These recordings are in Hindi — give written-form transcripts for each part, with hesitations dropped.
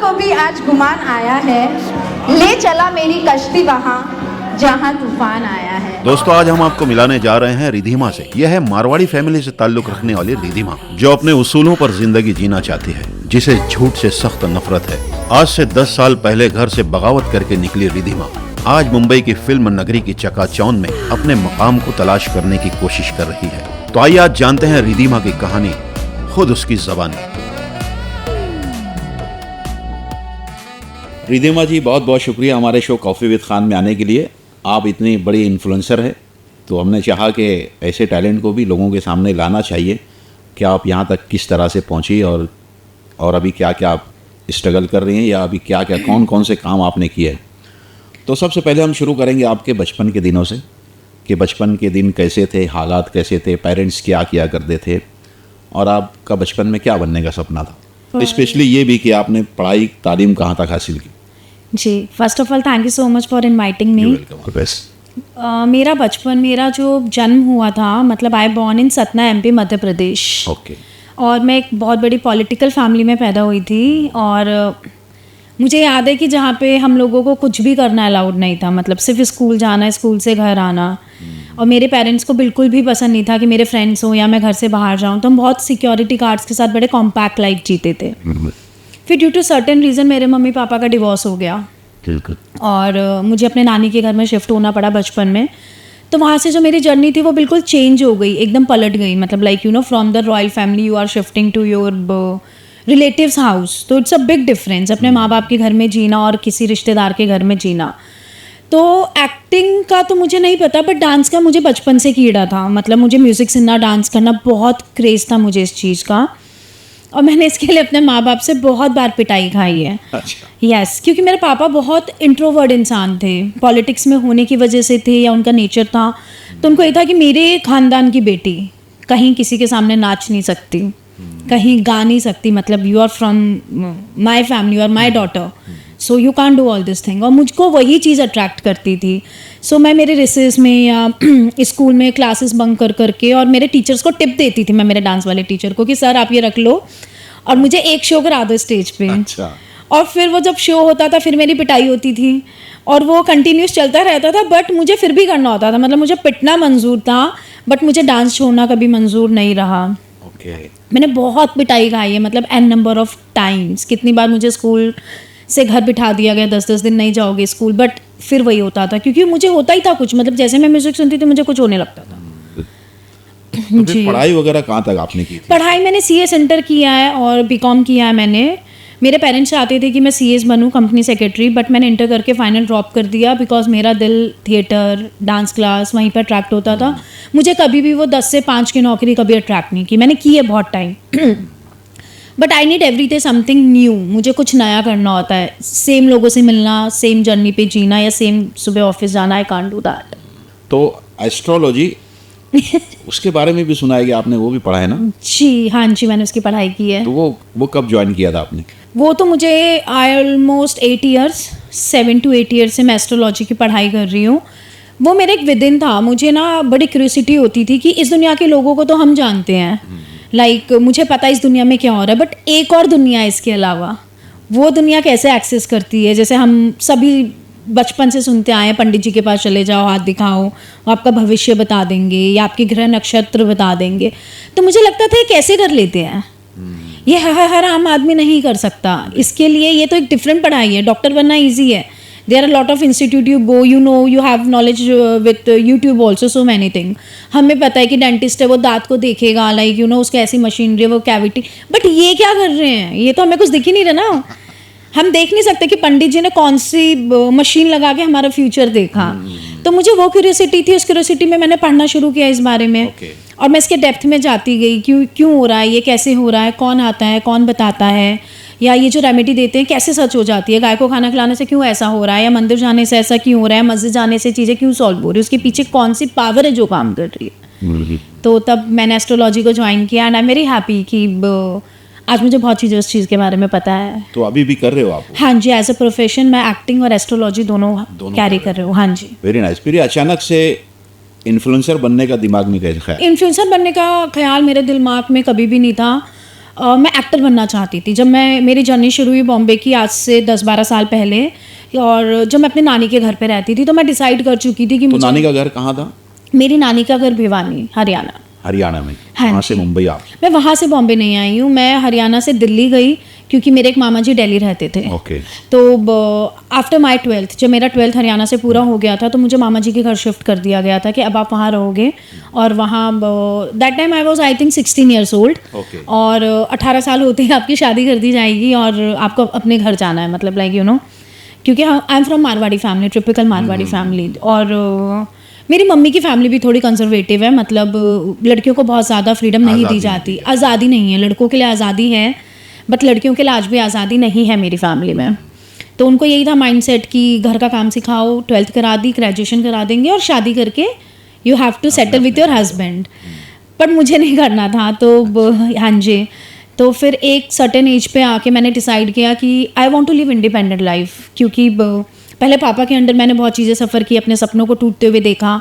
को भी आज गुमान आया है, ले चला मेरी कश्ती वहाँ जहाँ तूफान आया है। दोस्तों, आज हम आपको मिलाने जा रहे हैं रिधिमा से। यह है मारवाड़ी फैमिली से ताल्लुक रखने वाली रिधिमा, जो अपने उसूलों पर जिंदगी जीना चाहती है, जिसे झूठ से सख्त नफरत है। आज से 10 साल पहले घर से बगावत करके निकली रिधिमा आज मुंबई की फिल्म नगरी की चकाचौंध में अपने मकाम को तलाश करने की कोशिश कर रही है। तो आइए आज जानते हैं रिधिमा की कहानी, खुद उसकी ज़बानी। रिधिमा जी, बहुत बहुत शुक्रिया हमारे शो कॉफ़ी विद खान में आने के लिए। आप इतनी बड़ी इन्फ्लुएंसर है, तो हमने चाहा कि ऐसे टैलेंट को भी लोगों के सामने लाना चाहिए कि आप यहाँ तक किस तरह से पहुँची और अभी क्या क्या आप स्ट्रगल कर रही हैं, या अभी क्या क्या कौन कौन से काम आपने किए हैं। तो सबसे पहले हम शुरू करेंगे आपके बचपन के दिनों से कि बचपन के दिन कैसे थे, हालात कैसे थे, पेरेंट्स क्या किया करते थे, और आपका बचपन में क्या बनने का सपना था। स्पेशली ये भी कि आपने पढ़ाई तालीम कहाँ तक हासिल की। जी, first of all thank you so much for inviting me. मेरा बचपन, मेरा जो जन्म हुआ था, मतलब I born in Satna, MP, Madhya Pradesh. Okay. और मैं एक बहुत बड़ी पॉलिटिकल फैमिली में पैदा हुई थी, और मुझे याद है कि जहाँ पे हम लोगों को कुछ भी करना अलाउड नहीं था, मतलब सिर्फ स्कूल जाना, स्कूल से घर आना। और मेरे पेरेंट्स को बिल्कुल भी पसंद नहीं था कि मेरे फ्रेंड्स हों या मैं घर से बाहर जाऊँ। तो हम बहुत सिक्योरिटी गार्ड्स के साथ बड़े कॉम्पैक्ट लाइफ जीते थे। फिर ड्यू टू सर्टेन रीज़न मेरे मम्मी पापा का डिवोर्स हो गया, और मुझे अपने नानी के घर में शिफ्ट होना पड़ा बचपन में। तो वहाँ से जो मेरी जर्नी थी वो बिल्कुल चेंज हो गई, एकदम पलट गई। मतलब like from the royal family you are shifting to your relatives house. तो इट्स अ बिग डिफरेंस, अपने माँ बाप के घर में जीना और किसी रिश्तेदार के घर में जीना। तो एक्टिंग का तो मुझे नहीं पता, बट डांस का मुझे बचपन से कीड़ा था। मतलब मुझे म्यूज़िक सुनना, डांस करना बहुत क्रेज़ था मुझे इस चीज़ का, और मैंने इसके लिए अपने माँ बाप से बहुत बार पिटाई खाई है। अच्छा। यस, क्योंकि मेरे पापा बहुत इंट्रोवर्ट इंसान थे, पॉलिटिक्स में होने की वजह से थे या उनका नेचर था। तो उनको ये था कि मेरे खानदान की बेटी कहीं किसी के सामने नाच नहीं सकती, कहीं गा नहीं सकती, मतलब you are from my family, you are my daughter, so you can't do all this thing. और मुझको वही चीज़ अट्रैक्ट करती थी। सो मैं मेरे रिसेस में या स्कूल में क्लासेस बंक कर करके, और मेरे टीचर्स को टिप देती थी मैं, मेरे डांस वाले टीचर को, कि सर आप ये रख लो और मुझे एक शो करा दो स्टेज पे। अच्छा। और फिर वो जब शो होता था फिर मेरी पिटाई होती थी, और वो कंटिन्यूस चलता रहता था, बट मुझे फिर भी करना होता था। मतलब मुझे पिटना मंजूर था, बट मुझे डांस छोड़ना कभी मंजूर नहीं रहा। ओके। मैंने बहुत पिटाई खाई है, मतलब एन नंबर ऑफ टाइम्स। कितनी बार मुझे स्कूल से घर बिठा दिया गया, 10-10 दिन नहीं जाओगे स्कूल, बट फिर वही होता था, क्योंकि मुझे होता ही था कुछ। मतलब जैसे मैं म्यूजिक सुनती थी मुझे कुछ होने लगता था। तो फिर पढ़ाई वगैरह कहाँ तक आपने की थी? पढ़ाई मैंने सीए सेंटर किया है और बीकॉम किया है मैंने। मेरे पेरेंट्स चाहते थे कि मैं सीएस बनूं, कंपनी सेक्रेटरी, बट मैंने इंटर करके फाइनल ड्रॉप कर दिया, बिकॉज मेरा दिल थिएटर, डांस क्लास वहीं पर अट्रैक्ट होता था। मुझे कभी भी वो 10 से 5 की नौकरी कभी अट्रैक्ट नहीं की। मैंने की है बहुत time, but I need everyday something new. मुझे कुछ नया करना होता है, सेम लोगों से मिलना, सेम जर्नी पे जीना, या सेम सुबह ऑफिस जाना, आई कांट डू दैट। तो एस्ट्रोलॉजी उसके बारे में भी सुना है कि आपने वो भी पढ़ा है ना? जी हाँ जी, मैंने उसकी पढ़ाई की है। तो वो कब ज्वाइन किया था आपने? वो तो मुझे ऑलमोस्ट 8 ईयर्स, 7 to 8 ईयर्स से मैं एस्ट्रोलॉजी की पढ़ाई कर रही हूँ। वो मेरे एक विदिन था। मुझे ना बड़ी क्यूरियोसिटी होती थी कि इस दुनिया के लोगों को तो हम जानते हैं, लाइक मुझे पता है इस दुनिया में क्या हो रहा है, बट एक और दुनिया है इसके अलावा, वो दुनिया कैसे एक्सेस करती है। जैसे हम सभी बचपन से सुनते आए हैं, पंडित जी के पास चले जाओ, हाथ दिखाओ, वो आपका भविष्य बता देंगे या आपके ग्रह नक्षत्र बता देंगे। तो मुझे लगता था ये कैसे कर लेते हैं, ये हर आम आदमी नहीं कर सकता। इसके लिए ये तो एक डिफरेंट पढ़ाई है। डॉक्टर बनना ईजी है, there are lot of institute you go, you have knowledge with YouTube also, so many thing. हमें पता है कि डेंटिस्ट है, वो दांत को देखेगा, लाइक उसका ऐसी मशीनरी, वो कैविटी, बट ये क्या कर रहे हैं, ये तो हमें कुछ दिख ही नहीं रहा ना। हम देख नहीं सकते कि पंडित जी ने कौन सी मशीन लगा के हमारा फ्यूचर देखा। तो मुझे वो क्यूरियोसिटी थी, उस क्यूरियोसिटी में मैंने पढ़ना शुरू किया इस बारे में। और मैं इसके डेप्थ में जाती गई, क्यों हो रहा है ये, कैसे हो रहा है, कौन आता है, कौन बताता है, या ये जो रेमेडी देते हैं कैसे सच हो जाती है, गाय को खाना खिलाने से क्यों ऐसा हो रहा है, या मंदिर जाने से ऐसा क्यों हो रहा है, मस्जिद जाने से चीज़ें क्यों सॉल्व हो रही है, उसके पीछे कौन सी पावर है जो काम कर रही है। तो तब मैंने एस्ट्रोलॉजी को ज्वाइन किया, and I am very happy कि आज मुझे बहुत चीज़ें उस चीज़ के बारे में पता है। तो अभी भी कर रहे हो आप? हाँ जी, एज अ प्रोफेशन मैं एक्टिंग और एस्ट्रोलॉजी दोनों कैरी कर रही हूँ। हाँ जी। Very nice. फिर अचानक से इन्फ्लुएंसर बनने का दिमाग में कैसे ख्याल? इन्फ्लुएंसर बनने का ख्याल मेरे दिमाग में कभी भी नहीं था। मैं एक्टर बनना चाहती थी। जब मैं मेरी जर्नी शुरू हुई बॉम्बे की आज से 10-12 साल पहले, और जब मैं अपने नानी के घर पे रहती थी तो मैं डिसाइड कर चुकी थी कि तो नानी का घर कहाँ था? मेरी नानी का घर भिवानी, हरियाणा। हरियाणा में? हाँ वहाँ जी। से मुंबई आप? मैं वहाँ से बॉम्बे नहीं आई हूँ, मैं हरियाणा से दिल्ली गई क्योंकि मेरे एक मामा जी दिल्ली रहते थे। ओके। तो आफ्टर माई 12th, जब मेरा 12th हरियाणा से पूरा हो गया था तो मुझे मामा जी के घर शिफ्ट कर दिया गया था कि अब आप वहाँ रहोगे। और वहाँ that time I was I think 16 years old. Okay. और 18 साल होते ही आपकी शादी कर दी जाएगी और आपको अपने घर जाना है, मतलब लाइक यू नो, क्योंकि I am from Marwari family, typical Marwari family. और मेरी मम्मी की फैमिली भी थोड़ी कंजर्वेटिव है, मतलब लड़कियों को बहुत ज़्यादा फ्रीडम नहीं दी जाती, आज़ादी नहीं है। लड़कों के लिए आज़ादी है बट लड़कियों के लिए आज भी आज़ादी नहीं है मेरी फैमिली में। तो उनको यही था माइंडसेट कि घर का काम सिखाओ, 12th करा दी, ग्रेजुएशन करा देंगे और शादी करके you have to settle with your husband. पर मुझे नहीं करना था, तो हाँ जी। तो फिर एक सर्टेन एज पे आके मैंने डिसाइड किया कि I want to live independent life, क्योंकि पहले पापा के अंडर मैंने बहुत चीज़ें सफ़र की, अपने सपनों को टूटते हुए देखा।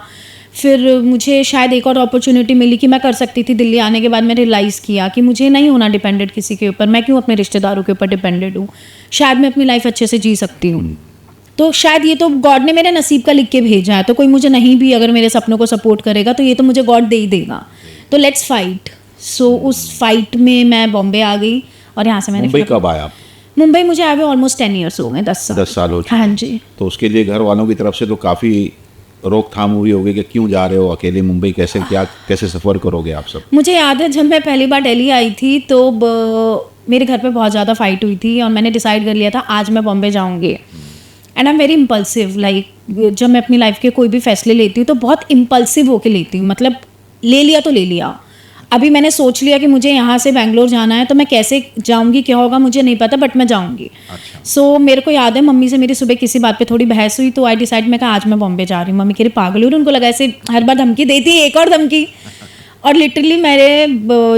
फिर मुझे शायद एक और अपॉर्चुनिटी मिली कि मैं कर सकती थी। दिल्ली आने के बाद मैंने रियलाइज़ किया कि मुझे नहीं होना डिपेंडेंट किसी के ऊपर। मैं क्यों अपने रिश्तेदारों के ऊपर डिपेंडेंट हूँ, शायद मैं अपनी लाइफ अच्छे से जी सकती हूँ। तो शायद ये तो गॉड ने मेरे नसीब का लिख के भेजा है, तो कोई मुझे नहीं भी अगर मेरे सपनों को सपोर्ट करेगा तो ये तो मुझे गॉड दे ही देगा। तो लेट्स फाइट। सो उस फाइट में मैं बॉम्बे आ गई और यहाँ से मैंने मुंबई कब आया आप? मुंबई मुझे आए हुए ऑलमोस्ट 10 ईयर्स हो गए, 10 साल हो चुके। हाँ जी। तो उसके लिए घर वालों की तरफ से तो काफ़ी रोकथाम हुई होगी कि क्यों जा रहे हो अकेले मुंबई, कैसे सफ़र करोगे आप सब? मुझे याद है जब मैं पहली बार दिल्ली आई थी तो मेरे घर पे बहुत ज़्यादा फाइट हुई थी और मैंने डिसाइड कर लिया था आज मैं बॉम्बे जाऊँगी। And I am very impulsive, like जब मैं अपनी लाइफ के कोई भी फैसले लेती हूँ तो बहुत इम्पल्सिव होके लेती हूँ, मतलब ले लिया तो ले लिया। अभी मैंने सोच लिया कि मुझे यहाँ से बेंगलोर जाना है तो मैं कैसे जाऊँगी, क्या होगा मुझे नहीं पता, बट मैं जाऊँगी। सो मेरे को याद है मम्मी से मेरी सुबह किसी बात पे थोड़ी बहस हुई तो आई डिसाइड, मैं कहा आज मैं बॉम्बे जा रही हूँ। मम्मी कह रही पागल हो रही, उनको लगा ऐसे हर बार धमकी देती है, एक और धमकी। और लिटरली मेरे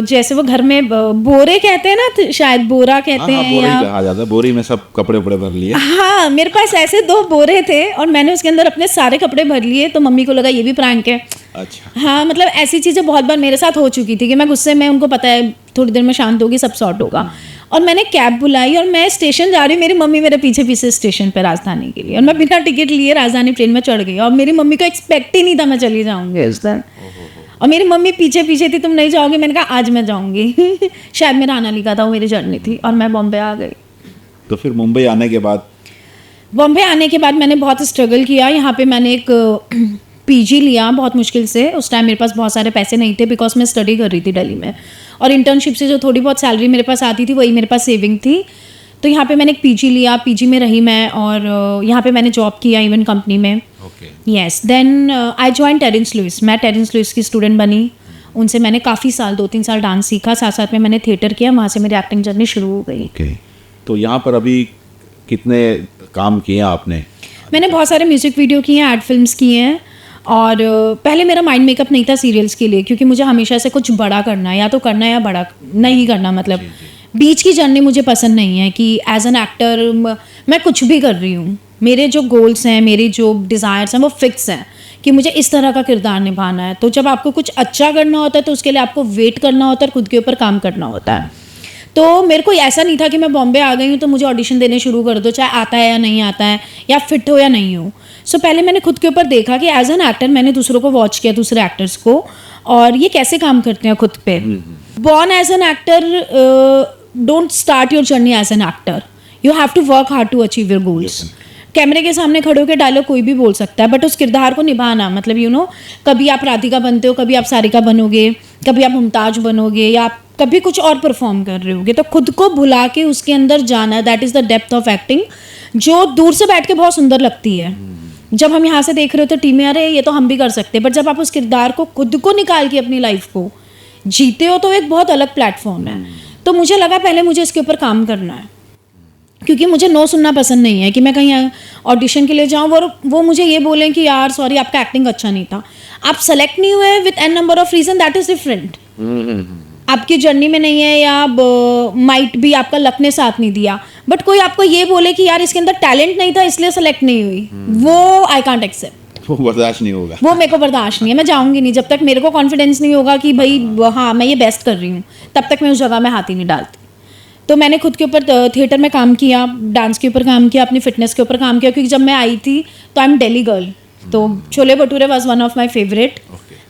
जैसे वो घर में बोरे कहते हैं ना, शायद बोरा कहते हैं बोरी या कहा जाता है, बोरी में सब कपड़े उपड़े भर लिए। हाँ, मेरे पास ऐसे 2 बोरे थे और मैंने उसके अंदर अपने सारे कपड़े भर लिए। तो मम्मी को लगा ये भी प्रैंक है। अच्छा। हाँ, मतलब ऐसी चीज़ें बहुत बार मेरे साथ हो चुकी थी कि मैं गुस्से में, उनको पता है थोड़ी देर में शांत होगी, सब सॉर्ट होगा। और मैंने कैब बुलाई और मैं स्टेशन जा रही हूँ, मेरी मम्मी मेरे पीछे पीछे स्टेशन पे राजधानी के लिए, और मैं बिना टिकट लिए राजधानी ट्रेन में चढ़ गई। और मेरी मम्मी को एक्सपेक्ट ही नहीं था मैं चली जाऊँगी इस दिन। और मेरी मम्मी पीछे पीछे थी, तुम नहीं जाओगी? मैंने कहा आज मैं जाऊँगी। शायद मेरा आना लिखा था, वो मेरी जर्नी थी और मैं बॉम्बे आ गई। तो फिर मुंबई आने के बाद मैंने बहुत स्ट्रगल किया। यहाँ पे मैंने एक पीजी लिया बहुत मुश्किल से। उस टाइम मेरे पास बहुत सारे पैसे नहीं थे बिकॉज मैं स्टडी कर रही थी दिल्ली में, और इंटर्नशिप से जो थोड़ी बहुत सैलरी मेरे पास आती थी वही मेरे पास सेविंग थी। तो यहाँ पे मैंने एक पीजी लिया, पीजी में रही मैं, और यहाँ पे मैंने जॉब किया इवन कंपनी में। Yes, then I join Terence Lewis. मैं टेरेंस लुइस की स्टूडेंट बनी। उनसे मैंने काफ़ी साल 2-3 साल डांस सीखा, साथ साथ में मैंने थिएटर किया। वहाँ से मेरी एक्टिंग जर्नी शुरू हो गई। ओके। तो यहाँ पर अभी कितने काम किए आपने? मैंने बहुत सारे म्यूज़िक वीडियो किए हैं, एड फिल्म्स किए हैं। और पहले मेरा माइंड मेकअप नहीं था सीरियल्स के लिए, क्योंकि मुझे हमेशा से कुछ बड़ा करना है, या तो करना है या बड़ा नहीं करना। मतलब बीच की जर्नी मुझे पसंद नहीं है कि एज एन एक्टर मैं कुछ भी कर रही हूँ। मेरे जो गोल्स हैं, मेरे जो डिज़ायर्स हैं वो फिक्स हैं कि मुझे इस तरह का किरदार निभाना है। तो जब आपको कुछ अच्छा करना होता है तो उसके लिए आपको वेट करना होता है और खुद के ऊपर काम करना होता है। तो मेरे को ऐसा नहीं था कि मैं बॉम्बे आ गई हूँ तो मुझे ऑडिशन देने शुरू कर दो, चाहे आता है या नहीं आता है, या फिट हो या नहीं हो। सो पहले मैंने खुद के ऊपर देखा कि एज एन एक्टर मैंने दूसरों को वॉच किया, दूसरे एक्टर्स को, और ये कैसे काम करते हैं खुद पे। Born as an actor, don't start your journey as an actor, you have to work hard to achieve your goals. कैमरे के सामने खड़े होकर डायलॉग कोई भी बोल सकता है, बट उस किरदार को निभाना, मतलब यू नो, कभी आप राधिका बनते हो, कभी आप सारिका बनोगे, कभी आप मुमताज बनोगे, या आप कभी कुछ और परफॉर्म कर रहे होगे। तो खुद को भुला के उसके अंदर जाना, that is the depth of acting, जो दूर से बैठ के बहुत सुंदर लगती है। जब हम यहाँ से देख रहे हो तो टीम में, अरे ये तो हम भी कर सकते हैं, बट जब आप उस किरदार को खुद को निकाल के अपनी लाइफ को जीते हो तो एक बहुत अलग प्लेटफॉर्म है। तो मुझे लगा पहले मुझे इसके ऊपर काम करना है, क्योंकि मुझे नो सुनना पसंद नहीं है कि मैं कहीं ऑडिशन के लिए जाऊँ और वो मुझे ये बोलें कि यार सॉरी आपका एक्टिंग अच्छा नहीं था। आप सेलेक्ट नहीं हुए with an number of reason, that is different. आपकी जर्नी में नहीं है, या माइट भी आपका लक ने साथ नहीं दिया, बट कोई आपको ये बोले कि यार इसके अंदर टैलेंट नहीं था इसलिए सेलेक्ट नहीं हुई, वो आई कांट एक्सेप्ट। वो बर्दाश्त नहीं होगा। वो मेरे को बर्दाश्त नहीं है, मैं जाऊंगी नहीं जब तक मेरे को कॉन्फिडेंस नहीं होगा कि भाई हाँ मैं ये बेस्ट कर रही हूँ, तब तक मैं उस जगह में हाथ ही नहीं डालती। तो मैंने खुद के ऊपर थिएटर में काम किया, डांस के ऊपर काम किया, अपनी फिटनेस के ऊपर काम किया, क्योंकि जब मैं आई थी तो आई एम दिल्ली गर्ल, तो chole bhature was one of my favourite,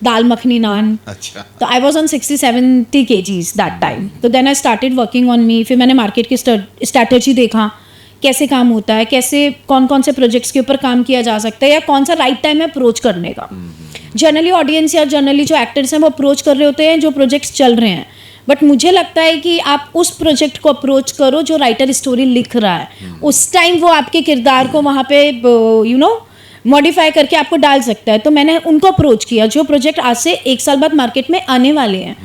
dal makhani naan. अच्छा। तो I was on 60-70 kgs that time. तो then I started working on me. फिर मैंने मार्केट की स्ट्रैटेजी देखा, कैसे काम होता है, कैसे कौन कौन से प्रोजेक्ट्स के ऊपर काम किया जा सकता है, या कौन सा राइट टाइम है अप्रोच करने का। जनरली ऑडियंस या जनरली जो एक्टर्स हैं वो अप्रोच कर रहे होते हैं जो प्रोजेक्ट्स चल रहे हैं, बट मुझे लगता है कि आप उस प्रोजेक्ट को अप्रोच करो जो राइटर स्टोरी लिख रहा है। उस टाइम वो आपके किरदार को वहाँ पे मॉडिफाई करके आपको डाल सकता है। तो मैंने उनको अप्रोच किया जो प्रोजेक्ट आज से 1 साल बाद मार्केट में आने वाले हैं,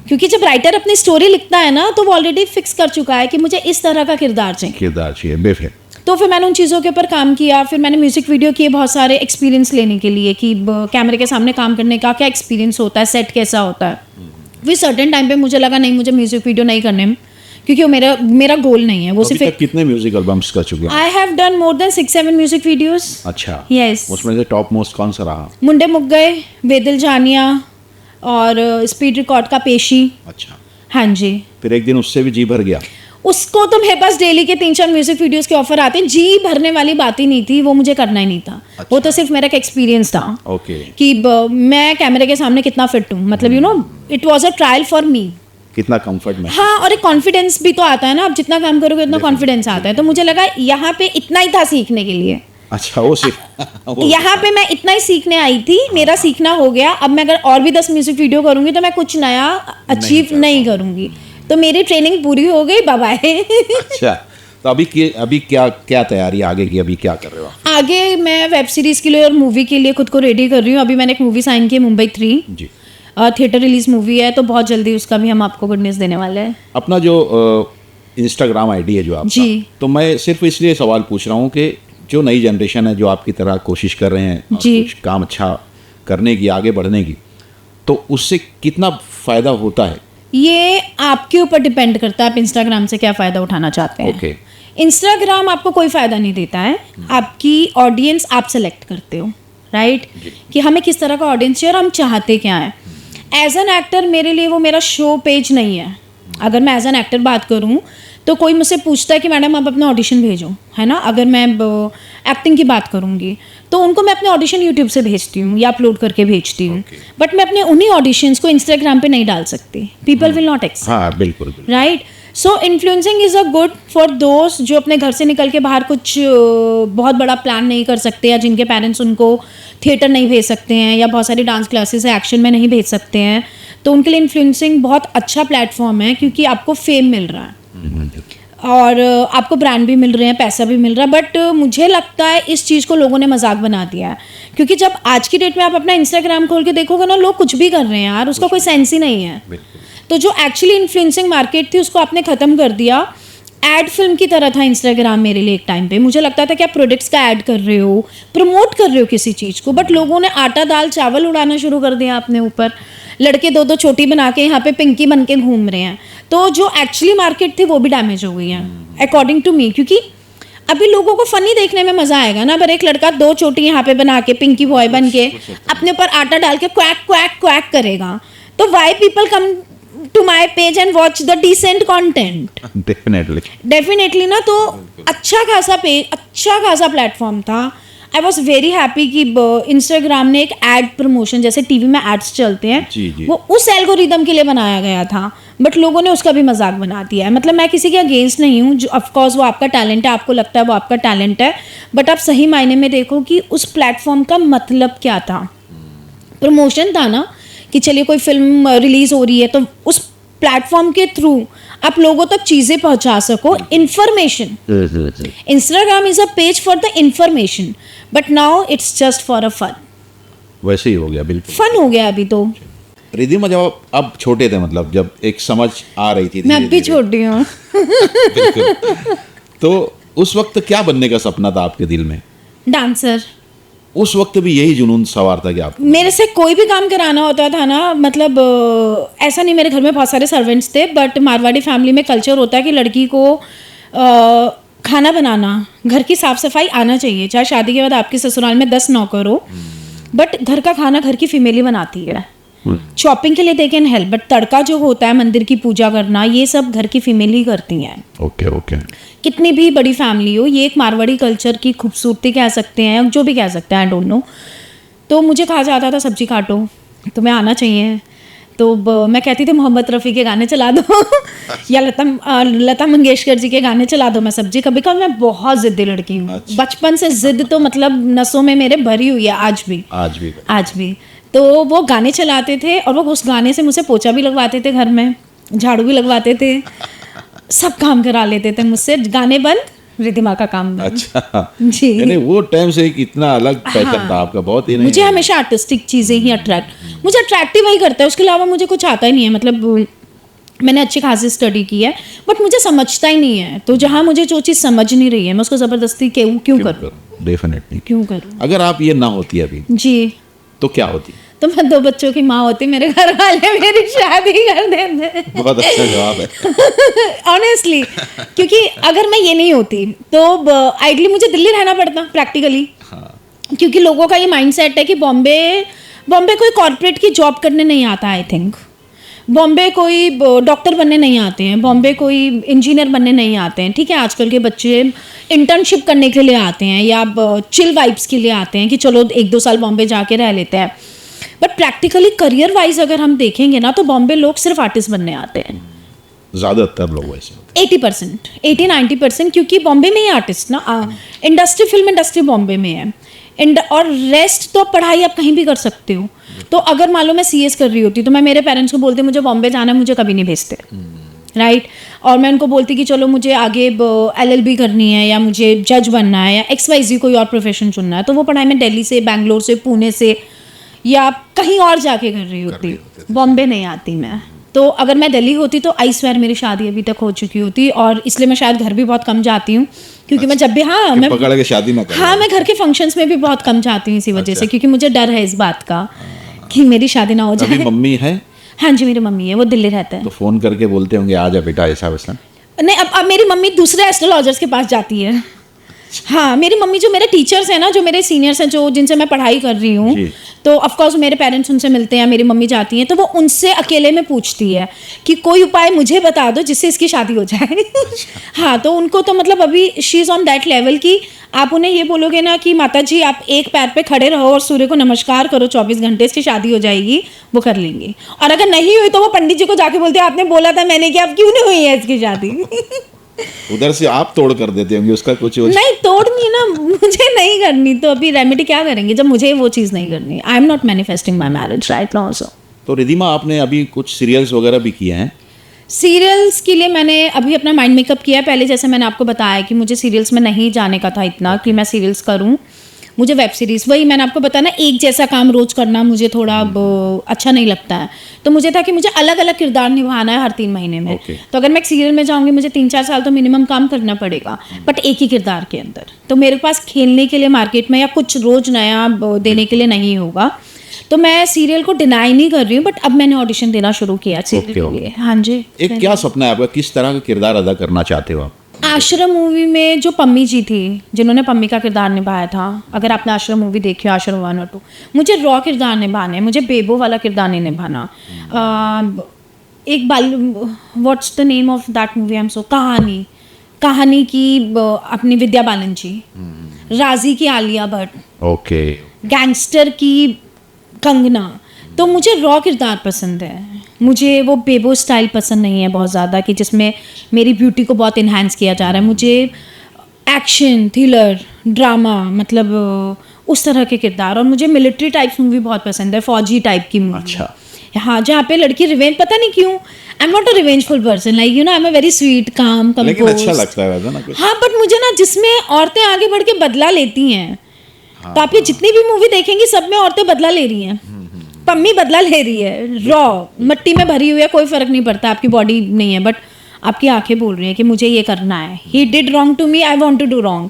क्योंकि जब राइटर अपनी स्टोरी लिखता है ना तो वो ऑलरेडी फिक्स कर चुका है कि मुझे इस तरह का किरदार चाहिए बेफिक्र। तो फिर मैंने उन चीज़ों के ऊपर काम किया। फिर मैंने म्यूज़िक वीडियो किए बहुत सारे, एक्सपीरियंस लेने के लिए कि कैमरे के सामने काम करने का क्या एक्सपीरियंस होता है, सेट कैसा होता है। फिर सर्टेन टाइम पे मुझे लगा नहीं, मुझे म्यूज़िक वीडियो नहीं करने में, क्योंकि वो मेरा गोल नहीं है। वो सिर्फ कितने म्यूजिक एल्बम्स कर चुके हैं? I have done more than 6-7 music videos. अच्छा। यस। उसमें से टॉप मोस्ट कौन सा रहा? मुंडे मुक गए, बेदिल जानिया और स्पीड रिकॉर्ड का पेशी। अच्छा। हाँ जी। फिर एक दिन उससे भी जी भर गया? उसको तो मेरे पास डेली के 3-4 म्यूजिक वीडियोस के ऑफर आते हैं। जी भरने वाली बात ही नहीं थी, वो मुझे करना ही नहीं था। अच्छा। वो तो सिर्फ मेरा एक एक्सपीरियंस था। ओके। कि मैं कैमरे के सामने कितना फिट हूँ, मतलब it was a trial for me. कितना कंफर्ट में? हाँ, और एक कॉन्फिडेंस भी तो आता है ना, आप जितना काम करोगे उतना कॉन्फिडेंस आता है। तो मुझे लगा यहाँ पे इतना ही था सीखने के लिए। अच्छा, वो यहाँ पे मैं इतना ही सीखने आई थी, मेरा सीखना हो गया। अब मैं अगर और भी 10 म्यूजिक वीडियो करूंगी तो मैं कुछ नया अचीव नहीं करूंगी। तो मेरी ट्रेनिंग पूरी हो गई, बाय बाय। अच्छा, तो अभी क्या तैयारी आगे की, अभी क्या कर रहे हो? आगे मैं वेब सीरीज के लिए और मूवी के लिए खुद को रेडी कर रही हूँ। अभी मैंने एक मूवी साइन की है, मुंबई 3 जी। थिएटर रिलीज मूवी है, तो बहुत जल्दी उसका भी हम आपको गुड न्यूज़ देने वाले हैं। अपना जो इंस्टाग्राम आईडी है जो आपका, जी। तो मैं सिर्फ इसलिए सवाल पूछ रहा हूँ कि जो नई जनरेशन है जो आपकी तरह कोशिश कर रहे हैं और जी। कुछ काम अच्छा करने की, आगे बढ़ने की, तो उससे कितना फ़ायदा होता है? ये आपके ऊपर डिपेंड करता है आप इंस्टाग्राम से क्या फ़ायदा उठाना चाहते हैं। ओके। इंस्टाग्राम आपको कोई फ़ायदा नहीं देता है, आपकी ऑडियंस आप सेलेक्ट करते हो, राइट? कि हमें किस तरह का ऑडियंस चाहिए और हम चाहते क्या हैं। एज एन एक्टर मेरे लिए वो मेरा शो पेज नहीं है। अगर मैं एज एन एक्टर बात करूं तो कोई मुझसे पूछता है कि मैडम आप अपना ऑडिशन भेजो, है ना। अगर मैं एक्टिंग की बात करूंगी तो उनको मैं अपने ऑडिशन यूट्यूब से भेजती हूँ या अपलोड करके भेजती हूँ। बट मैं अपने उन्हीं ऑडिशंस को इंस्टाग्राम पे नहीं डाल सकती, पीपल विल नॉट एक्सेप्ट। हाँ, बिल्कुल। Right. So influencing is a good for दोस्त जो अपने घर से निकल के बाहर कुछ बहुत बड़ा प्लान नहीं कर सकते, या जिनके पेरेंट्स उनको थिएटर नहीं भेज सकते हैं, या बहुत सारी डांस क्लासेस है एक्शन में नहीं भेज सकते हैं। तो उनके लिए इन्फ्लुएंसिंग बहुत अच्छा प्लेटफॉर्म है, क्योंकि आपको फेम मिल रहा है और आपको ब्रांड भी मिल रहे हैं, पैसा भी मिल रहा है। बट मुझे लगता है इस चीज़ को लोगों ने मजाक बना दिया है, क्योंकि जब आज की डेट में आप अपना इंस्टाग्राम खोल के देखोगे ना, लोग कुछ भी कर रहे हैं यार, उसका कोई सेंस ही नहीं है। तो जो एक्चुअली इन्फ्लुएंसिंग मार्केट थी उसको आपने ख़त्म कर दिया। एड फिल्म की तरह था इंस्टाग्राम मेरे लिए एक टाइम पे। मुझे लगता था कि आप प्रोडक्ट्स का ऐड कर रहे हो, प्रमोट कर रहे हो किसी चीज़ को, बट लोगों ने आटा दाल चावल उड़ाना शुरू कर दिया अपने ऊपर। लड़के 2-2 चोटी बना के यहाँ पे पिंकी बन के घूम रहे हैं। तो जो एक्चुअली मार्केट थी वो भी डैमेज हो गई है अकॉर्डिंग टू मी, क्योंकि अभी लोगों को फनी देखने में मजा आएगा ना। अगर एक लड़का 2 चोटी यहाँ पे बना के पिंकी बॉय बन के अपने ऊपर आटा डाल के क्वैक क्वैक क्वैक करेगा, तो why people come to my page and watch the decent content? Definitely ना। तो अच्छा खासा पेज, अच्छा खासा प्लेटफॉर्म था। आई वॉज वेरी हैप्पी कि इंस्टाग्राम ने एक एड प्रमोशन, जैसे टीवी में एड्स चलते हैं, जी। वो उस एल्गोरिदम के लिए बनाया गया था, बट लोगों ने उसका भी मजाक बना दिया है। मतलब मैं किसी के अगेंस्ट नहीं हूँ, जो ऑफकोर्स वो आपका टैलेंट है, आपको लगता है वो आपका टैलेंट है, बट आप सही मायने में देखो कि उस प्लेटफॉर्म का मतलब क्या था। प्रमोशन था ना, कि चलिए कोई फिल्म रिलीज हो रही है तो उस प्लेटफॉर्म के थ्रू आप लोगों तक चीजें पहुंचा सको, information. Instagram is a page for the information, but now it's just for a fun. वैसे ही हो गया, बिल्कुल फन हो गया अभी तो। रिद्धिमा, जब अब छोटे थे, मतलब जब एक समझ आ रही थी, मैं अब भी छोटी हूँ। बिल्कुल। तो उस वक्त क्या बनने का सपना था आपके दिल में? डांसर। उस वक्त भी यही जुनून सवार था कि आप? मेरे से कोई भी काम कराना होता था ना, मतलब ऐसा नहीं, मेरे घर में बहुत सारे सर्वेंट्स थे, बट मारवाड़ी फैमिली में कल्चर होता है कि लड़की को खाना बनाना, घर की साफ सफाई आना चाहिए। चाहे शादी के बाद आपके ससुराल में 10 नौकर हो, बट घर का खाना घर की फीमेल ही बनाती है। शॉपिंग के लिए दे कैन हेल्प, बट तड़का जो होता है, मंदिर की पूजा करना, ये सब घर की फीमेल ही करती हैं। Okay okay. कितनी भी बड़ी फैमिली हो, ये एक मारवाड़ी कल्चर की खूबसूरती कह सकते हैं, जो भी कह सकते हैं, आई डोंट नो। तो मुझे कहा जाता था सब्जी काटो, तुम्हें आना चाहिए। तो मैं कहती थी मोहम्मद रफ़ी के गाने चला दो या लता मंगेशकर जी के गाने चला दो, मैं सब्जी का, बिकॉज मैं बहुत ज़िद्दी लड़की हूँ। अच्छा। बचपन से ज़िद तो मतलब नसों में मेरे भरी हुई है, आज भी। तो वो गाने चलाते थे और वो उस गाने से मुझसे पोछा भी लगवाते थे, घर में झाड़ू भी लगवाते थे, सब काम करा लेते थे मुझसे। गाने बंद, रिधिमा का काम बंद। अच्छा जी। यानी वो टाइम से एक इतना अलग पैटर्न था आपका, बहुत ही नहीं। मुझे हमेशा आर्टिस्टिक चीज़ें ही मुझे अट्रैक्टिव वही करता है, उसके अलावा मुझे कुछ आता ही नहीं है। मतलब मैंने अच्छी खासी स्टडी की है, बट मुझे समझता ही नहीं है। तो जहाँ मुझे जो चीज़ समझ नहीं रही है, मैं उसको ज़बरदस्ती क्यों करूँ? डेफिनेटली क्यों करूँ? अगर आप ये ना होती अभी जी, तो क्या होती? तो मैं 2 बच्चों की माँ होती, मेरे घर वाले मेरी शादी कर देते। बहुत अच्छा जवाब है। ऑनेस्टली, क्योंकि अगर मैं ये नहीं होती तो आइडली मुझे दिल्ली रहना पड़ता प्रैक्टिकली। क्योंकि लोगों का ये माइंडसेट है कि बॉम्बे कोई कॉर्पोरेट की जॉब करने नहीं आता। आई थिंक बॉम्बे कोई डॉक्टर बनने नहीं आते हैं, बॉम्बे कोई इंजीनियर बनने नहीं आते हैं। ठीक है, आजकल के बच्चे इंटर्नशिप करने के लिए आते हैं या चिल वाइब्स के लिए आते हैं कि चलो 1-2 साल बॉम्बे जाके रह लेते हैं। बट प्रैक्टिकली करियर वाइज अगर हम देखेंगे ना, तो बॉम्बे लोग सिर्फ आर्टिस्ट बनने आते हैं, ज़्यादातर लोग वैसे 80%, 80-90%, क्योंकि बॉम्बे में ही आर्टिस्ट ना, इंडस्ट्री, फिल्म इंडस्ट्री बॉम्बे में है। और रेस्ट तो पढ़ाई आप कहीं भी कर सकते हो। तो अगर मान लो मैं CS कर रही होती, तो मैं मेरे पेरेंट्स को बोलती मुझे बॉम्बे जाना है, मुझे कभी नहीं भेजते, राइट। और मैं उनको बोलती कि चलो मुझे आगे LLB करनी है या मुझे जज बनना है या XYZ कोई और प्रोफेशन चुनना है, तो वो पढ़ाई मैं दिल्ली से, बैंगलोर से, पुणे से या कहीं और जाके कर रही होती, बॉम्बे नहीं आती मैं। तो अगर मैं दिल्ली होती तो आई स्वेयर मेरी शादी अभी तक हो चुकी होती। और इसलिए मैं शायद घर भी बहुत कम जाती हूँ, क्योंकि मैं जब भी मैं पकड़ के शादी ना करें। मैं घर के फंक्शंस में भी बहुत कम जाती हूँ इसी वजह से, क्योंकि मुझे डर है इस बात का कि मेरी शादी ना हो जाए। अभी मम्मी है? हाँ जी, मेरी मम्मी है, वो दिल्ली रहते हैं। तो फोन करके बोलते होंगे आ जा बेटा ऐसा वैसा? नहीं, अब मेरी मम्मी दूसरे एस्ट्रोलॉजर्स के पास जाती है। हाँ, मेरी मम्मी जो मेरे टीचर्स हैं ना, जो मेरे सीनियर्स हैं, जो जिनसे मैं पढ़ाई कर रही हूँ, तो ऑफ कोर्स मेरे पेरेंट्स उनसे मिलते हैं, मेरी मम्मी जाती हैं, तो वो उनसे अकेले में पूछती है कि कोई उपाय मुझे बता दो जिससे इसकी शादी हो जाए। हाँ, तो उनको तो मतलब अभी she is on that level कि आप उन्हें ये बोलोगे ना कि माता जी आप एक पैर पे खड़े रहो और सूर्य को नमस्कार करो 24 घंटे, इसकी शादी हो जाएगी, वो कर लेंगी। और अगर नहीं हुई तो वो पंडित जी को जाके बोलते हैं आपने बोला था मैंने कि अब क्यों नहीं हुई है इसकी शादी। उधर से आप तोड़ कर देते होंगे उसका कुछ? नहीं, तोड़नी ना मुझे नहीं करनी, तो अभी रेमेडी क्या करेंगे जब मुझे वो चीज़ नहीं करनी। आई am not manifesting my marriage right now also. तो रिधिमा, आपने अभी कुछ सीरियल्स वगैरह भी किए हैं? सीरियल्स के लिए मैंने अभी अपना माइंड मेकअप किया है। पहले जैसे मैंने आपको बताया कि मुझे सीरियल्स में नहीं जाने का था इतना कि मैं सीरियल्स करूं, मुझे वेब सीरीज़, वही मैंने आपको बताया ना, एक जैसा काम रोज़ करना मुझे थोड़ा अच्छा नहीं लगता है। तो मुझे था कि मुझे अलग अलग किरदार निभाना है हर 3 महीने में। तो अगर मैं एक सीरियल में जाऊंगी मुझे 3-4 साल तो मिनिमम काम करना पड़ेगा, बट एक ही किरदार के अंदर। तो मेरे पास खेलने के लिए मार्केट में या कुछ रोज़ नया देने के लिए नहीं होगा। तो मैं सीरियल को डिनाई नहीं कर रही हूँ, बट अब मैंने ऑडिशन देना शुरू किया सीरियल के लिए। हाँ जी। एक क्या सपना है आपका, किस तरह का किरदार अदा करना चाहते हो आप? आश्रम मूवी में जो पम्मी जी थी, जिन्होंने पम्मी का किरदार निभाया था, अगर आपने आश्रम मूवी देखी हो, आश्रम 1 और 2, मुझे रॉ किरदार निभाने हैं, मुझे बेबो वाला किरदार नहीं निभाना। एक what's the name of that movie, I am so, कहानी की अपनी विद्या बालन जी, राजी की आलिया भट्ट, ओके, गैंगस्टर की कंगना। तो मुझे रॉ किरदार पसंद है, मुझे वो बेबो स्टाइल पसंद नहीं है बहुत ज़्यादा कि जिसमें मेरी ब्यूटी को बहुत इन्हांस किया जा रहा है। मुझे एक्शन, थ्रिलर, ड्रामा, मतलब उस तरह के किरदार। और मुझे मिलिट्री टाइप्स मूवी बहुत पसंद है, फौजी टाइप की मूवी। अच्छा। हाँ, जहाँ पे लड़की रिवेंज, पता नहीं क्यों, आई am not a revengeful person, like you know, I am a very sweet, काम, कंपोज। लेकिन अच्छा लगता है वैसा ना कुछ। हाँ, बट मुझे ना जिसमें औरतें आगे बढ़ के बदला लेती हैं, तो आप ये जितनी भी मूवी देखेंगी सब में औरतें बदला ले रही हैं। पम्मी बदला ले रही है, रॉ मिट्टी में भरी हुई है, कोई फर्क नहीं पड़ता, आपकी बॉडी नहीं है, बट आपकी आंखें बोल रही हैं कि मुझे ये करना है। He did wrong to me, I want to do wrong.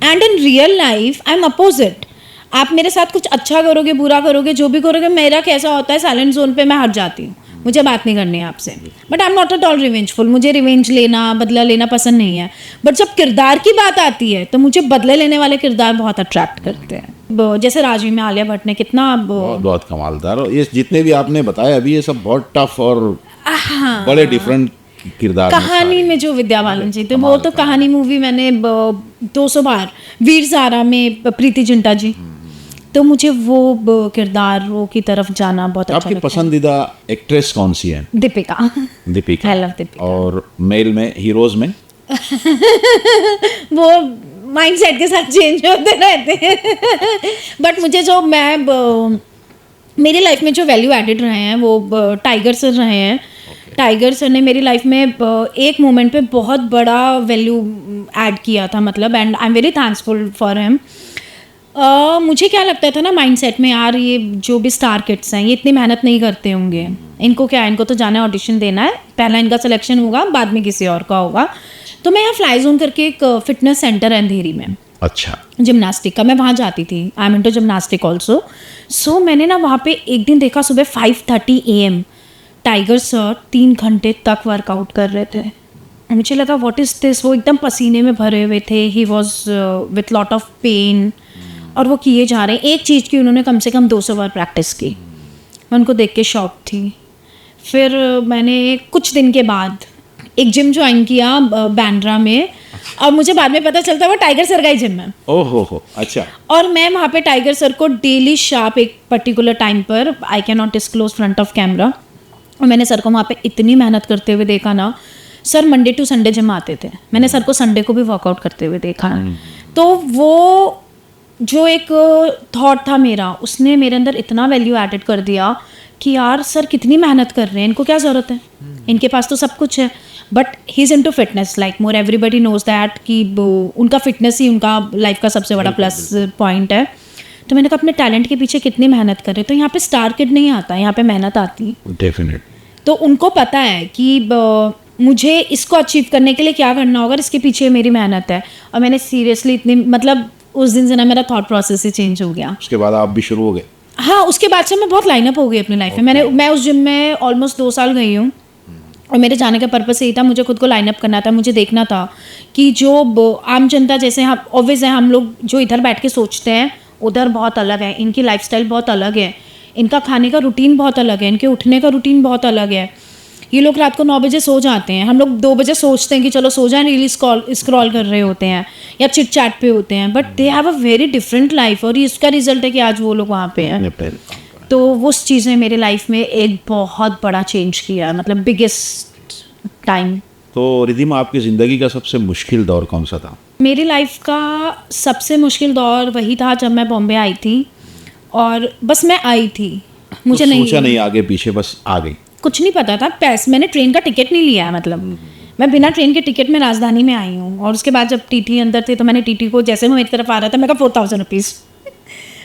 And in real life I am opposite. आप मेरे साथ कुछ अच्छा करोगे, बुरा करोगे, जो भी करोगे, मेरा कैसा होता है, साइलेंट जोन पे मैं हट जाती हूँ। मुझे बात नहीं करनी है आपसे। But I am not at all revengeful, मुझे रिवेंज लेना, बदला लेना पसंद नहीं है। बट जब किरदार की बात आती है तो मुझे बदले लेने वाले किरदार बहुत अट्रैक्ट करते हैं। जैसे राजवी में आलिया भट्ट ने कितना बहुत कमालदार, और ये जितने भी आपने बताया अभी ये सब बहुत टफ और बड़े डिफरेंट किरदार। कहानी में जो विद्या बालन जी थे वो तो कहानी मूवी मैंने 200 बार, वीर ज़ारा में प्रीति जिंटा जी, तो मुझे वो किरदारों की तरफ जाना बहुत अच्छा आपकी लगता है। पसंदीदा एक्ट्रेस कौन सी है? दीपिका। दीपिका। I love Deepika. और मेल में, हीरोज में? वो माइंडसेट के साथ चेंज होते रहते हैं। बट मुझे जो मेरी लाइफ में जो वैल्यू एडेड रहे हैं वो टाइगर सर रहे हैं। टाइगर सर ने मेरी लाइफ में एक मोमेंट पे बहुत बड़ा वैल्यू ऐड किया था, मतलब, and I am very thanksful for him. मुझे क्या लगता था ना माइंडसेट में, यार ये जो भी स्टार किड्स हैं ये इतनी मेहनत नहीं करते होंगे, इनको क्या है, इनको तो जाना है ऑडिशन देना है, पहला इनका सिलेक्शन होगा, बाद में किसी और का होगा। तो मैं यहाँ फ्लाई जोन करके एक फिटनेस सेंटर है अंधेरी में, अच्छा, जिम्नास्टिक का, मैं वहाँ जाती थी। I am into gymnastic also. So मैंने ना वहाँ पे एक दिन देखा सुबह 5:30 AM टाइगर सर 3 घंटे तक वर्कआउट कर रहे थे। मुझे लगा व्हाट इज़ दिस। वो एकदम पसीने में भरे हुए थे, he was with lot of pain, और वो किए जा रहे हैं। एक चीज़ की उन्होंने कम से कम 200 बार प्रैक्टिस की। मैं उनको देख के शॉक थी। फिर मैंने कुछ दिन के बाद एक जिम ज्वाइन किया बैंड्रा में, और मुझे बाद में पता चलता वो टाइगर सर का ही जिम है। ओहो, अच्छा। और मैं वहाँ पे टाइगर सर को डेली शार्प एक पर्टिकुलर टाइम पर, I can not disclose front of camera, और मैंने सर को वहाँ पे इतनी मेहनत करते हुए देखा ना। Sir Monday to Sunday gym आते थे, मैंने सर को संडे को भी वर्कआउट करते हुए देखा है। तो वो जो एक थॉट था मेरा, उसने मेरे अंदर इतना वैल्यू एडेड कर दिया कि यार सर कितनी मेहनत कर रहे हैं, इनको क्या ज़रूरत है, इनके पास तो सब कुछ है। But he is into fitness like more, everybody knows that कि उनका फिटनेस ही उनका लाइफ का सबसे बड़ा प्लस पॉइंट है। तो मैंने कहा अपने टैलेंट के पीछे कितनी मेहनत कर रहे, तो यहाँ पे स्टार किड नहीं आता, यहाँ पे मेहनत आती है। डेफिनेट। तो उनको पता है कि मुझे इसको अचीव करने के लिए क्या करना होगा, इसके पीछे मेरी मेहनत है। और मैंने सीरियसली इतनी, मतलब उस दिन से ना मेरा थॉट प्रोसेस ही चेंज हो गया। उसके बाद आप भी शुरू हो गए? हाँ, उसके बाद से मैं बहुत लाइनअप हो गई अपनी लाइफ में। मैं उस जिम में ऑलमोस्ट 2 साल गई हूँ, और मेरे जाने का पर्पस यही था, मुझे खुद को लाइनअप करना था। मुझे देखना था कि जो आम जनता, जैसे हम ऑब्वियस है, हम लोग जो इधर बैठ के सोचते हैं उधर बहुत अलग है, इनकी लाइफस्टाइल बहुत अलग है, इनका खाने का रूटीन बहुत अलग है, इनके उठने का रूटीन बहुत अलग है। ये लोग रात को 9 बजे सो जाते हैं, हम लोग 2 बजे सोचते हैं कि चलो सो जाएं, रील स्क्रॉल कर रहे होते हैं या चिट चैट पे होते हैं, but they have a very different life, और इसका रिजल्ट है कि आज वो लोग वहाँ पे हैं। तो उस चीज़ ने मेरी लाइफ में एक बहुत बड़ा चेंज किया, मतलब बिगेस्ट टाइम। तो रिधिमा, आपकी ज़िंदगी का सबसे मुश्किल दौर कौन सा था? मेरी लाइफ का सबसे मुश्किल दौर वही था जब मैं बॉम्बे आई थी, और बस मैं आई थी, मुझे नहीं सोचा नहीं आगे पीछे, बस आ गई, कुछ नहीं पता था। पैसे, मैंने ट्रेन का टिकट नहीं लिया है, मतलब मैं बिना ट्रेन के टिकट में राजधानी में आई हूँ। और उसके बाद जब टीटी अंदर थे तो मैंने टीटी को, जैसे वो मेरी तरफ आ रहा था, मैं कहा 4000 रुपीज़।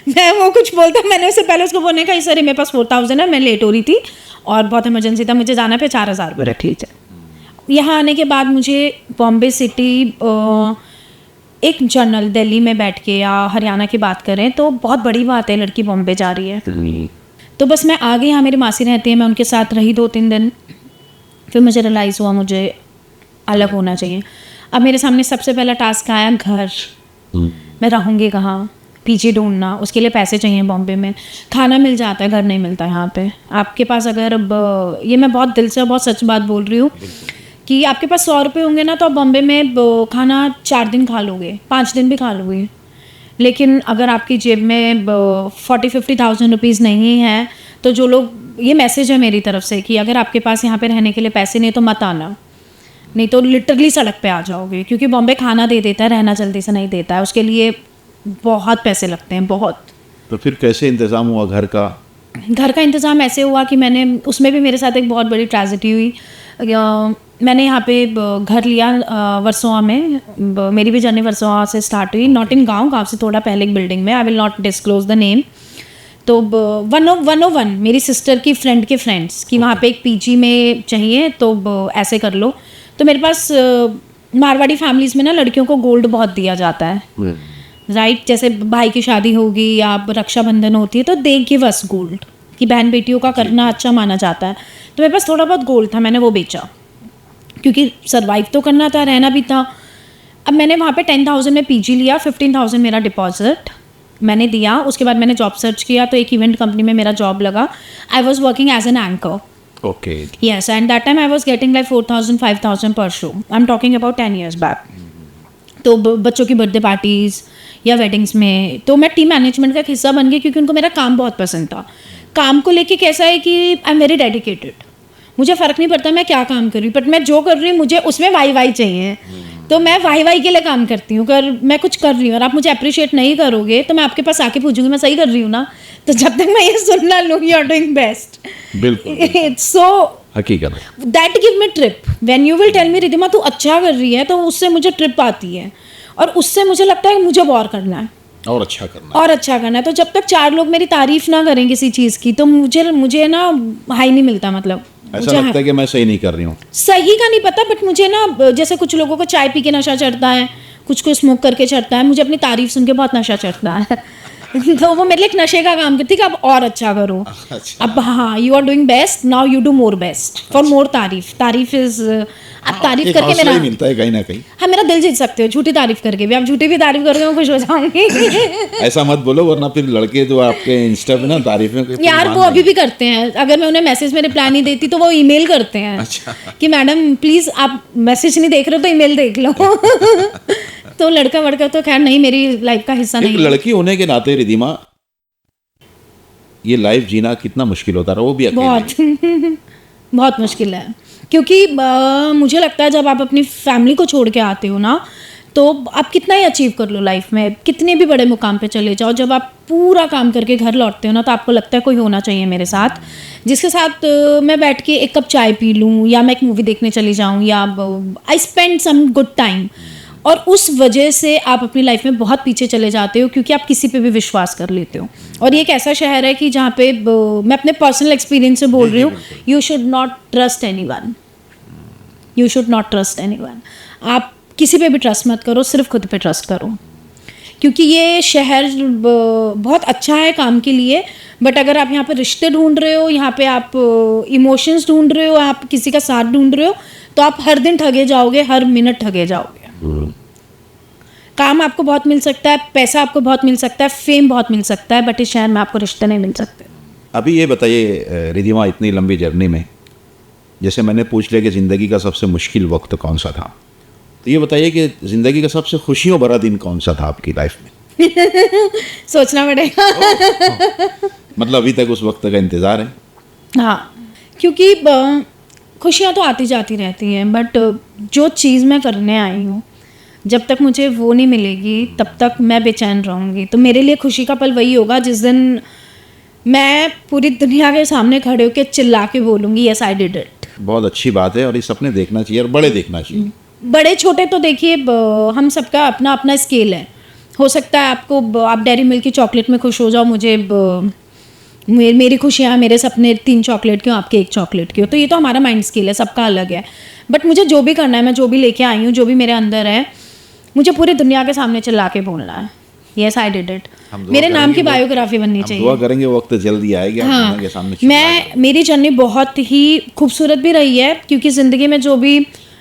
मैं वो कुछ बोलता, मैंने उससे पहले उसको बोलने का, सर मेरे पास 4000 है, मैं लेट हो रही थी और बहुत इमरजेंसी था, मुझे जाना पे 4000 रुपये। ठीक है। यहाँ आने के बाद मुझे बॉम्बे सिटी, एक जर्नल दिल्ली में बैठ के या हरियाणा की बात करें तो बहुत बड़ी बात है, लड़की बॉम्बे जा रही है। तो बस मैं आ गई, यहाँ मेरी मासी रहती है, मैं उनके साथ रही 2-3 दिन। फिर मुझे रियलाइज़ हुआ मुझे अलग होना चाहिए। अब मेरे सामने सबसे पहला टास्क आया, घर। मैं रहूँगी कहाँ, पीजी ढूंढना, उसके लिए पैसे चाहिए। बॉम्बे में खाना मिल जाता है, घर नहीं मिलता यहाँ पे। आपके पास अगर ये मैं बहुत दिल से बहुत सच बात बोल रही हूँ कि आपके पास 100 रुपये होंगे ना तो आप बॉम्बे में खाना 4 दिन खा लोगे, 5 दिन भी खा लोगे। लेकिन अगर आपकी जेब में 40-50,000 रुपीज़ नहीं है तो जो लोग, ये मैसेज है मेरी तरफ से कि अगर आपके पास यहाँ पे रहने के लिए पैसे नहीं तो मत आना, नहीं तो लिटरली सड़क पे आ जाओगे। क्योंकि बॉम्बे खाना दे देता है, रहना जल्दी से नहीं देता है, उसके लिए बहुत पैसे लगते हैं, बहुत। तो फिर कैसे इंतज़ाम हुआ घर का? घर का इंतज़ाम ऐसे हुआ कि मैंने, उसमें भी मेरे साथ एक बहुत बड़ी ट्रेजेडी हुई। मैंने यहाँ पे घर लिया वर्सोवा में। मेरी भी जर्नी वर्सोवा से स्टार्ट हुई, नॉट इन गाँव से थोड़ा पहले एक बिल्डिंग में, I will not disclose the name. तो 101 मेरी सिस्टर की फ्रेंड के फ्रेंड्स कि वहाँ पे एक पीजी में चाहिए तो ऐसे कर लो। तो मेरे पास मारवाड़ी फैमिलीज़ में ना लड़कियों को गोल्ड बहुत दिया जाता है, राइट। जैसे भाई की शादी होगी या रक्षाबंधन होती है तो दे गिव अस गोल्ड, कि बहन बेटियों का करना अच्छा माना जाता है। तो मेरे पास थोड़ा बहुत गोल्ड था, मैंने वो बेचा क्योंकि सर्वाइव तो करना था, रहना भी था। अब मैंने वहाँ पे 10,000 में पीजी लिया, 15,000 मेरा डिपॉजिट मैंने दिया। उसके बाद मैंने जॉब सर्च किया तो एक इवेंट कंपनी में मेरा जॉब लगा। I was working as an anchor. Okay. Yes, and that time I was getting like 4,000, 5,000 per show. I'm talking about 10 years back. तो बच्चों की बर्थडे पार्टीज या वेडिंग्स में तो मैं टीम मैनेजमेंट का एक हिस्सा बन गई क्योंकि उनको मेरा काम बहुत पसंद था। काम को लेके कैसा है कि आई एम वेरी डेडिकेटेड, मुझे फ़र्क नहीं पड़ता मैं क्या काम कर रही हूँ, बट मैं जो कर रही हूँ मुझे उसमें वाई चाहिए। तो मैं वाई के लिए काम करती हूँ। अगर मैं कुछ कर रही हूँ और आप मुझे अप्रिशिएट नहीं करोगे तो मैं आपके पास आके पूछूंगी मैं सही कर रही हूँ ना। तो जब तक मैं ये सुन ना लूँ यू आर डूइंग बेस्ट, बिल्कुल सो हकीकत है। That give me trip. When you will tell me Ridhima तू अच्छा कर रही है, तो उससे मुझे ट्रिप आती है और उससे मुझे लगता है कि मुझे और करना है और अच्छा करना और अच्छा करना है। तो जब तक 4 लोग मेरी तारीफ ना करें किसी चीज़ की तो मुझे ना हाई नहीं मिलता। मतलब ऐसा लगता है कि मैं सही नहीं कर रही हूँ। सही का नहीं पता, बट मुझे ना जैसे कुछ लोगों को चाय पी के नशा चढ़ता है, कुछ को स्मोक करके चढ़ता है, मुझे अपनी तारीफ सुन के बहुत नशा चढ़ता है। तो वो मेरे लिए एक नशे का काम करती है कि अब और अच्छा करो। अच्छा। अब हाँ you are doing best, now you do more best for more तारीफ इज आप तारीफ एक करके हौसला मेरा ही मिलता है कहीं ना कहीं। हाँ मेरा दिल जीत सकते हो झूठी तारीफ करके भी। आप झूठी भी तारीफ करोगे मैं खुश हो जाऊंगी। ऐसा मत बोलो वरना फिर लड़के जो आपके इंस्टा पे ना तारीफ में यार वो अभी भी करते हैं, अगर मैं उन्हें मैसेज में रिप्लाई नहीं देती तो वो ईमेल करते हैं। अच्छा। कि मैडम प्लीज आप मैसेज नहीं देख रहे हो तो ईमेल देख लो। तो लड़का वड़का तो खैर नहीं, मेरी लाइफ का हिस्सा एक नहीं है। लड़की होने के नाते रिधिमा ये लाइफ जीना कितना मुश्किल होता रहा, वो भी अकेले। बहुत बहुत मुश्किल है क्योंकि मुझे लगता है जब आप अपनी फैमिली को छोड़ के आते हो ना तो आप कितना ही अचीव कर लो लाइफ में, कितने भी बड़े मुकाम पे चले जाओ, जब आप पूरा काम करके घर लौटते हो ना तो आपको लगता है कोई होना चाहिए मेरे साथ जिसके साथ मैं बैठ के एक कप चाय पी लूँ या मैं एक मूवी देखने चली जाऊँ या I spend some good time. और उस वजह से आप अपनी लाइफ में बहुत पीछे चले जाते हो क्योंकि आप किसी पे भी विश्वास कर लेते हो। और ये एक ऐसा शहर है कि जहाँ पे मैं अपने पर्सनल एक्सपीरियंस से बोल रही हूँ, you should not trust anyone, you should not trust anyone. आप किसी पे भी ट्रस्ट मत करो, सिर्फ खुद पे ट्रस्ट करो क्योंकि ये शहर बहुत अच्छा है काम के लिए, बट अगर आप यहाँ पे रिश्ते ढूंढ रहे हो, यहाँ पे आप इमोशंस ढूंढ रहे हो, आप किसी का साथ ढूंढ रहे हो तो आप हर दिन ठगे जाओगे, हर मिनट ठगे जाओगे। काम आपको बहुत मिल सकता है, पैसा आपको बहुत मिल सकता है, फेम बहुत मिल सकता है, बट इस शहर में आपको रिश्ते नहीं मिल सकते। अभी ये बताइए रिधिमा इतनी लंबी जर्नी में जैसे मैंने पूछ लिया कि ज़िंदगी का सबसे मुश्किल वक्त कौन सा था, तो ये बताइए कि ज़िंदगी का सबसे खुशियों भरा दिन कौन सा था आपकी लाइफ में? सोचना पड़ेगा। मतलब अभी तक उस वक्त का इंतज़ार है? हाँ क्योंकि खुशियाँ तो आती जाती रहती हैं, बट जो चीज़ मैं करने आई हूँ जब तक मुझे वो नहीं मिलेगी तब तक मैं बेचैन रहूँगी। तो मेरे लिए खुशी का पल वही होगा जिस दिन मैं पूरी दुनिया के सामने खड़े होकर चिल्ला के बोलूँगी यस आई डिड इट। बहुत अच्छी बात है और ये सपने देखना चाहिए और बड़े देखना चाहिए। बड़े छोटे तो देखिए हम सबका अपना अपना स्केल है। हो सकता है आपको आप डेयरी मिल्क की चॉकलेट में खुश हो जाओ, मुझे मेरी खुशियाँ मेरे सपने 3 चॉकलेट की हो, आपके 1 चॉकलेट की हो, तो ये तो हमारा माइंड स्केल है, सबका अलग है। बट मुझे जो भी करना है, मैं जो भी लेके आई हूँ, जो भी मेरे अंदर है, मुझे पूरी दुनिया के सामने चिल्ला के बोलना है यस आई डिड इट। मेरे नाम की बायोग्राफी बननी चाहिए। दुआ करेंगे वक्त जल्दी आएगा। हाँ, के सामने मेरी जर्नी बहुत ही खूबसूरत भी रही है क्योंकि ज़िंदगी में जो भी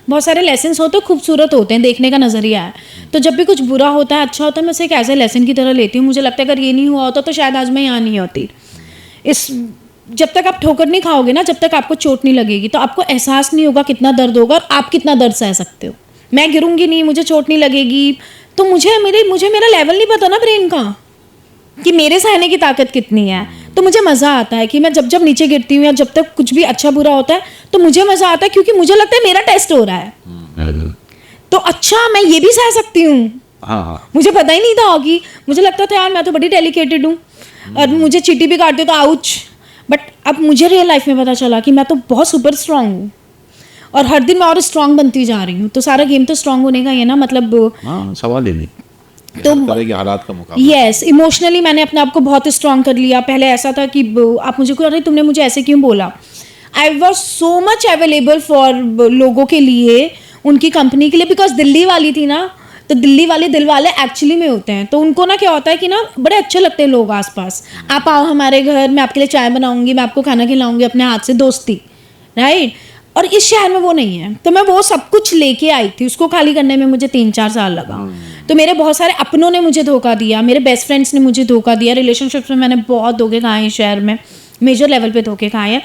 बहुत सारे लेसन्स होते हैं खूबसूरत होते हैं, देखने का नज़रिया है। तो जब भी कुछ बुरा होता है अच्छा होता है मैं उसे एक ऐसे लेसन की तरह लेती हूँ। मुझे लगता है अगर ये नहीं हुआ होता तो शायद आज मैं यहाँ नहीं होती। जब तक आप ठोकर नहीं खाओगे ना, जब तक आपको चोट नहीं लगेगी तो आपको एहसास नहीं होगा कितना दर्द होगा और आप कितना दर्द सह सकते हो। मैं गिरूंगी नहीं, मुझे चोट नहीं लगेगी तो मुझे मेरा लेवल नहीं पता ना ब्रेन का कि मेरे सहने की ताकत कितनी है। तो मुझे मज़ा आता है कि मैं जब नीचे गिरती हूँ या जब तक कुछ भी अच्छा बुरा होता है तो मुझे मज़ा आता है क्योंकि मुझे लगता है मेरा टेस्ट हो रहा है। तो अच्छा मैं ये भी सह सकती हूँ। हाँ। मुझे पता ही नहीं था कि मुझे लगता था यार मैं तो बड़ी डेलिकेटेड हूँ और मुझे चींटी भी काट दे तो आउच। बट अब मुझे रियल लाइफ में पता चला कि मैं तो बहुत सुपर स्ट्रांग हूँ और हर दिन मैं और स्ट्रांग बनती जा रही हूँ। तो सारा गेम तो स्ट्रांग होने का ही है ना, मतलब हाँ, सवाल ही नहीं। तो हर तरह के हालात का मुकाबला। यस, इमोशनली मैंने अपने आप को बहुत स्ट्रांग कर लिया। पहले ऐसा था कि आप मुझे कह रहे तुमने मुझे ऐसे क्यों बोला। I was so much available for लोगों के लिए, उनकी कंपनी के लिए, बिकॉज दिल्ली वाली थी ना तो दिल्ली वाले दिल वाले एक्चुअली में होते हैं। तो उनको ना क्या होता है कि ना बड़े अच्छे लगते हैं लोग आसपास, आप आओ हमारे घर, मैं आपके लिए चाय बनाऊंगी, मैं आपको खाना खिलाऊंगी अपने हाथ से, दोस्ती, राइट। और इस शहर में वो नहीं है। तो मैं वो सब कुछ लेके आई थी, उसको खाली करने में मुझे 3-4 साल लगा। तो मेरे बहुत सारे अपनों ने मुझे धोखा दिया, मेरे बेस्ट फ्रेंड्स ने मुझे धोखा दिया, रिलेशनशिप्स में मैंने बहुत धोखे खाए हैं, शहर में मेजर लेवल पे धोखे खाए हैं।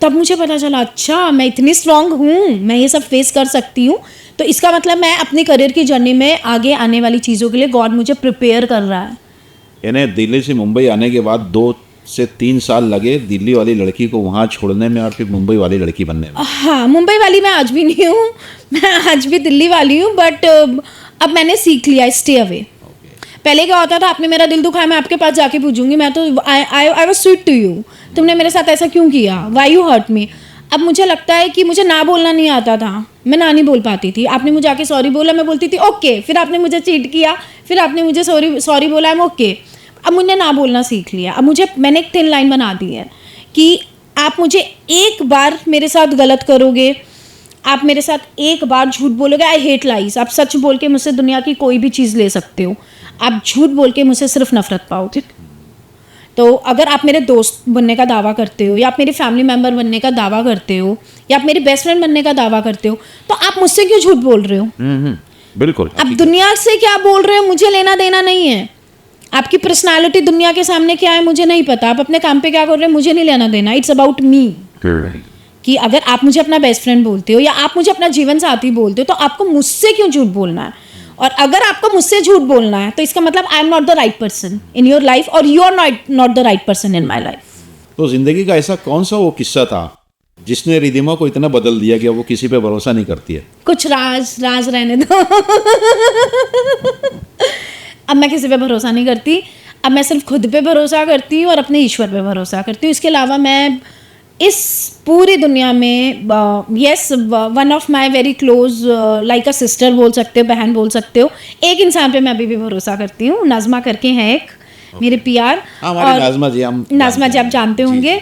तब मुझे पता चला अच्छा मैं इतनी स्ट्रांग हूँ, मैं ये सब फेस कर सकती हूँ। तो इसका मतलब मैं अपनी करियर की जर्नी में आगे आने वाली चीज़ों के लिए गॉड मुझे प्रिपेयर कर रहा है। यानी दिल्ली से मुंबई आने के बाद 2 से 3 साल लगे दिल्ली वाली लड़की को वहाँ छोड़ने में और फिर मुंबई वाली लड़की बनने में। हाँ, मुंबई वाली मैं आज भी नहीं हूँ, मैं आज भी दिल्ली वाली हूँ, बट अब मैंने सीख लिया स्टे अवे। पहले क्या होता था, आपने मेरा दिल दुखाया, मैं आपके पास जाके पूछूंगी, मैं तो I was sweet to you, तुमने मेरे साथ ऐसा क्यों किया, व्हाई यू हर्ट मी। अब मुझे लगता है कि मुझे ना बोलना नहीं आता था, मैं ना नहीं बोल पाती थी। आपने मुझे आके सॉरी बोला, मैं बोलती थी ओके, फिर आपने मुझे चीट किया, फिर आपने मुझे सॉरी बोला, आई एम ओके। अब मुझे ना बोलना सीख लिया। अब मैंने एक थिन लाइन बना दी है कि आप मुझे एक बार मेरे साथ गलत करोगे, आप मेरे साथ एक बार झूठ बोलोगे, आई हेट लाइज। आप सच बोल के मुझसे दुनिया की कोई भी चीज़ ले सकते हो, आप झूठ बोल के मुझसे सिर्फ नफरत पाओगे। तो अगर आप मेरे दोस्त बनने का दावा करते हो, या आप मेरे फैमिली मेम्बर बनने का दावा करते हो, या आप मेरे बेस्ट फ्रेंड बनने का दावा करते हो, तो आप मुझसे क्यों झूठ बोल रहे हो? बिल्कुल। आप दुनिया से क्या बोल रहे हो, मुझे लेना देना नहीं है। आपकी पर्सनालिटी दुनिया के सामने क्या है मुझे नहीं पता, आप अपने काम पे क्या कर रहे हो मुझे नहीं लेना देना। It's about me. कि अगर आप मुझे अपना बेस्ट फ्रेंड बोलते हो या आप मुझे अपना जीवन साथी बोलते हो, तो आपको मुझसे क्यों झूठ बोलना है? और अगर आपको मुझसे झूठ बोलना है तो इसका मतलब I am not the right person in your life, और you are not the right person in my life. तो जिंदगी का ऐसा कौन सा वो किस्सा था जिसने रिधिमा को इतना बदल दिया कि वो किसी पे भरोसा नहीं करती है? कुछ राज रहने दो। अब मैं किसी पे भरोसा नहीं करती, अब मैं सिर्फ खुद पे भरोसा करती हूँ और अपने ईश्वर पे भरोसा करती हूँ। इसके अलावा मैं इस पूरी दुनिया में yes one of my very close like a sister बोल सकते हो, बहन बोल सकते हो, एक इंसान पे मैं अभी भी भरोसा करती हूँ। नाजमा करके हैं एक मेरे पीआर, और नाजमा जी आप जानते होंगे।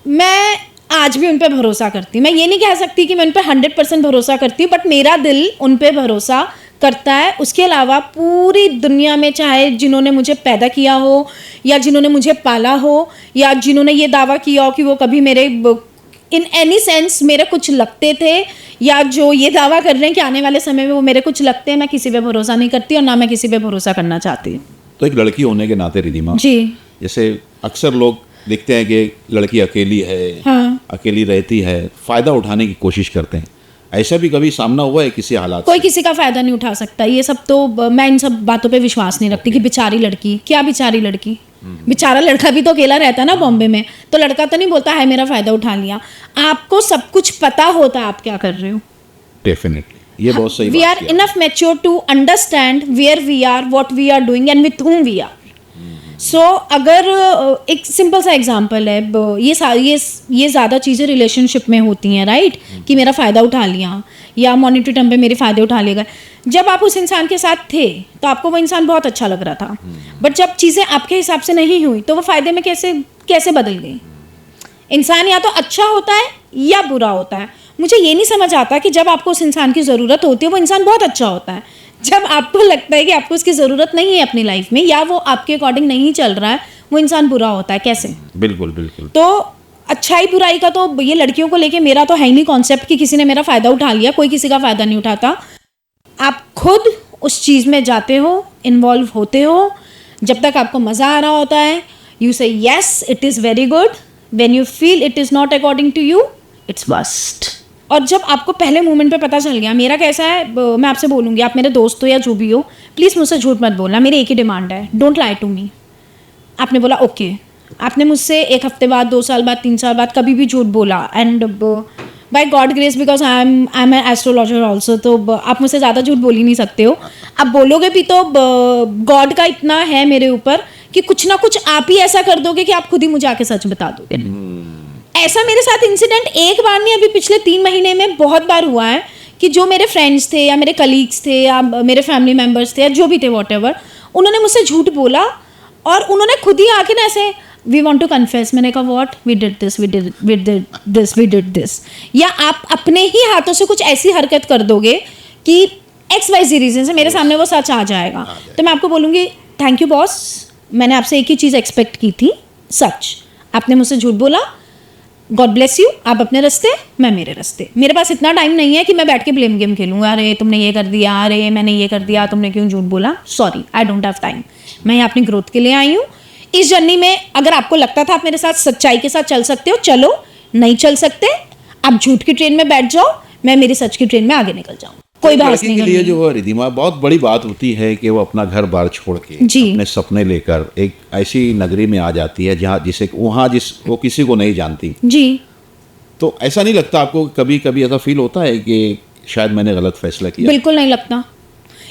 मैं आज भी उन पे भरोसा करती हूँ। मैं ये नहीं कह सकती कि मैं उन पे 100% भरोसा करती हूँ, बट मेरा दिल उन पे भरोसा करता है। उसके अलावा पूरी दुनिया में चाहे जिन्होंने मुझे पैदा किया हो, या जिन्होंने मुझे पाला हो, या जिन्होंने ये दावा किया हो कि वो कभी मेरे इन एनी सेंस मेरे कुछ लगते थे, या जो ये दावा कर रहे हैं कि आने वाले समय में वो मेरे कुछ लगते हैं, मैं किसी पे भरोसा नहीं करती और ना मैं किसी पे भरोसा करना चाहती। तो एक लड़की होने के नाते रिधिमा जी, जैसे अक्सर लोग देखते हैं कि लड़की अकेली है, हाँ, अकेली रहती है, फायदा उठाने की कोशिश करते हैं, ऐसा भी कभी सामना हुआ है किसी हालात कोई से? किसी का फायदा नहीं उठा सकता। ये सब तो मैं इन सब बातों पे विश्वास नहीं रखती कि बेचारी लड़की, क्या बेचारी लड़की, बेचारा लड़का भी तो अकेला रहता है ना बॉम्बे में, तो लड़का तो नहीं बोलता है मेरा फायदा उठा लिया। आपको सब कुछ पता होता है आप क्या कर रहे हो। डेफिनेटली ये बहुत सही वी बात आर किया। Enough mature to understand where we are, what we are doing and with whom we are. So अगर एक सिंपल सा एग्जांपल है, ये ज़्यादा चीज़ें रिलेशनशिप में होती हैं, राइट, कि मेरा फ़ायदा उठा लिया या मॉनिटरी टर्म पे मेरे फ़ायदे उठा लिए गए। जब आप उस इंसान के साथ थे तो आपको वो इंसान बहुत अच्छा लग रहा था, बट जब चीज़ें आपके हिसाब से नहीं हुई तो वो फ़ायदे में कैसे बदल गई? इंसान या तो अच्छा होता है या बुरा होता है। मुझे ये नहीं समझ आता कि जब आपको उस इंसान की ज़रूरत होती है वो इंसान बहुत अच्छा होता है, जब आपको लगता है कि आपको उसकी ज़रूरत नहीं है अपनी लाइफ में, या वो आपके अकॉर्डिंग नहीं चल रहा है, वो इंसान बुरा होता है। कैसे? बिल्कुल बिल्कुल। तो अच्छाई बुराई का तो ये लड़कियों को लेके मेरा तो है ही नहीं कॉन्सेप्ट कि किसी ने मेरा फ़ायदा उठा लिया, कोई किसी का फ़ायदा नहीं उठाता। आप खुद उस चीज़ में जाते हो, इन्वॉल्व होते हो, जब तक आपको मज़ा आ रहा होता है you say yes it is very good, when you feel it is not according to you it's worst. और जब आपको पहले मोमेंट पे पता चल गया, मेरा कैसा है, मैं आपसे बोलूँगी, आप मेरे दोस्त हो या जो भी हो, प्लीज़ मुझसे झूठ मत बोलना। मेरी एक ही डिमांड है, डोंट लाई टू मी। आपने बोला ओके, आपने मुझसे 1 हफ्ते बाद, 2 साल बाद, 3 साल बाद कभी भी झूठ बोला, and by God grace because I am an astrologer also, तो आप मुझसे ज़्यादा झूठ बोल ही नहीं सकते हो। आप बोलोगे भी तो गॉड का इतना है मेरे ऊपर कि कुछ ना कुछ आप ही ऐसा कर दोगे कि आप खुद ही मुझे आके सच बता दोगे। ऐसा मेरे साथ इंसिडेंट एक बार नहीं, अभी पिछले 3 महीने में बहुत बार हुआ है कि जो मेरे फ्रेंड्स थे या मेरे कलीग्स थे या मेरे फैमिली मेम्बर्स थे या जो भी थे व्हाटएवर, उन्होंने मुझसे झूठ बोला और उन्होंने खुद ही आके ना ऐसे वी वांट टू कन्फेस। मैंने कहा व्हाट, वी डिड दिस, या आप अपने ही हाथों से कुछ ऐसी हरकत कर दोगे कि XYZ रीजन से मेरे सामने वो सच आ जाएगा, तो मैं आपको बोलूँगी थैंक यू बॉस, मैंने आपसे एक ही चीज़ एक्सपेक्ट की थी, सच। आपने मुझसे झूठ बोला, गॉड ब्लेस यू, आप अपने रास्ते, मैं मेरे रास्ते। मेरे पास इतना टाइम नहीं है कि मैं बैठ के ब्लेम गेम खेलूँगा, अरे तुमने ये कर दिया, अरे मैंने ये कर दिया, तुमने क्यों झूठ बोला। Sorry, I don't have time. मैं यहाँ अपनी ग्रोथ के लिए आई हूँ। इस जर्नी में अगर आपको लगता था आप मेरे साथ सच्चाई के साथ चल सकते हो, चलो। नहीं चल सकते, आप झूठ की ट्रेन में बैठ जाओ, मैं मेरी सच की ट्रेन में आगे निकल जाऊँ। कोई बहस लड़की नहीं के लिए करनी। जो रिधिमा बहुत बड़ी बात होती है कि वो अपना घर बार छोड़ के जी। अपने सपने लेकर एक ऐसी नगरी में आ जाती है जहाँ वो किसी को नहीं जानती। जी, तो ऐसा नहीं लगता आपको, कभी कभी ऐसा फील होता है कि शायद मैंने गलत फैसला किया? बिल्कुल नहीं लगता,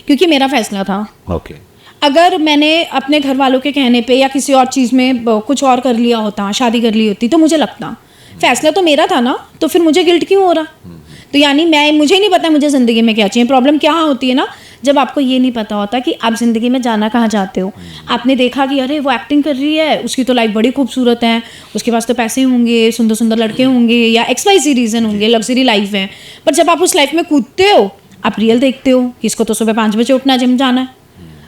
क्योंकि मेरा फैसला था। ओके। अगर मैंने अपने घर वालों के कहने पे या किसी और चीज़ में कुछ और कर लिया होता, शादी कर ली होती, तो मुझे लगता फैसला तो मेरा था ना, तो फिर मुझे गिल्ट क्यों हो रहा। तो यानी मुझे नहीं पता मुझे ज़िंदगी में क्या चाहिए। प्रॉब्लम क्या होती है ना, जब आपको ये नहीं पता होता कि आप ज़िंदगी में जाना कहाँ चाहते हो। आपने देखा कि अरे वो एक्टिंग कर रही है, उसकी तो लाइफ बड़ी खूबसूरत है, उसके पास तो पैसे होंगे, सुंदर सुंदर लड़के होंगे, या XYZ रीज़न होंगे, लग्जरी लाइफ है। पर जब आप उस लाइफ में कूदते हो, आप रियल देखते हो कि इसको तो सुबह 5 बजे उठना, जिम जाना है,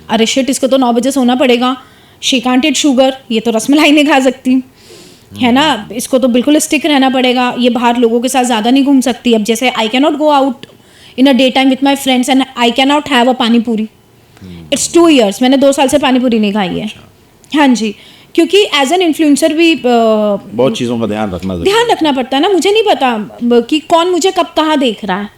अरे शिट इसको तो 9 बजे सोना पड़ेगा, शी कांट ईट शुगर, ये तो रसमलाई नहीं खा सकती है ना, इसको तो बिल्कुल स्टिक रहना पड़ेगा, ये बाहर लोगों के साथ ज़्यादा नहीं घूम सकती। अब जैसे I can not go out in a day time with my friends and I can not have a पानी पूरी। इट्स 2 years, मैंने 2 साल से पानी पूरी नहीं खाई है। हाँ जी, क्योंकि एज एन इन्फ्लुएंसर भी बहुत चीज़ों का ध्यान रखना पड़ता है ना। मुझे नहीं पता कि कौन मुझे कब कहाँ देख रहा है,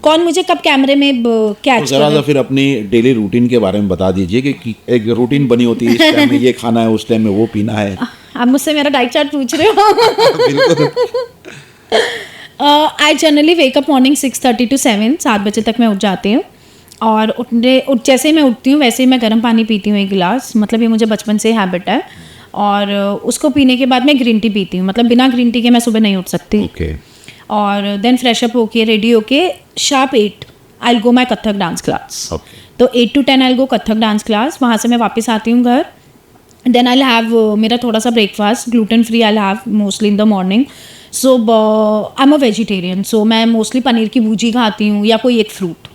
कौन मुझे कब कैमरे में कैच कर ज़रा रहा सा है। फिर अपनी डेली रूटीन के बारे में बता दीजिए कि एक रूटीन बनी होती है, इस टाइम में ये खाना है, उस टाइम में वो पीना है। आप मुझसे मेरा डाइट चार्ट पूछ रहे हो। I generally wake up morning 6:30 to 7 बजे तक मैं उठ जाती हूँ, और जैसे ही मैं उठती हूँ वैसे ही मैं गर्म पानी पीती हूँ 1 गिलास, मतलब ये मुझे बचपन से हैबिट है। और उसको पीने के बाद मैं ग्रीन टी पीती हूँ, मतलब बिना ग्रीन टी के मैं सुबह नहीं उठ सकती। ओके। और देन फ्रेश अप होके रेडी होके शार्प 8 आई गो माई कथक डांस क्लास। ओके। तो 8 to 10 I go Kathak dance class, वहाँ से मैं वापस आती हूँ घर। देन आई हैव मेरा थोड़ा सा breakfast, gluten free I have mostly in the morning. So I am a vegetarian, so मैं मोस्टली पनीर की भुजी खाती हूँ या कोई एक fruit,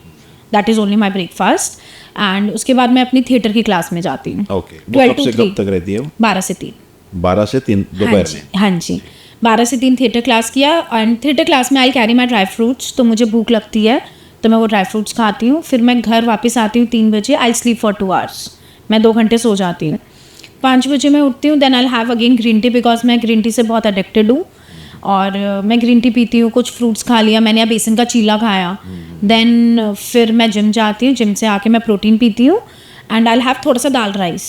that is only my breakfast. And उसके बाद मैं अपनी थिएटर की क्लास में जाती हूँ। ओके। वो कब से कब तक रहती है वो? 12 से 3। 12 से 3 दोपहर में? हाँ जी, 12 से 3 थिएटर क्लास किया। एंड थिएटर क्लास में I carry my dry fruits, तो मुझे भूख लगती है तो मैं वो ड्राई फ्रूट्स खाती हूँ। फिर मैं घर वापस आती हूँ 3 बजे, आई स्लीप फॉर 2 hours, मैं 2 घंटे सो जाती हूँ। 5 बजे मैं उठती हूँ, then I have again green tea, because मैं ग्रीन टी से बहुत अडिक्टेड हूँ। और मैं ग्रीन टी पीती हूँ, कुछ फ्रूट्स खा लिया मैंने, या बेसन का चीला खाया। देन फिर मैं जिम जाती हूँ, जिम से आके मैं प्रोटीन पीती हूँ, एंड आई हैव थोड़ा सा dal rice,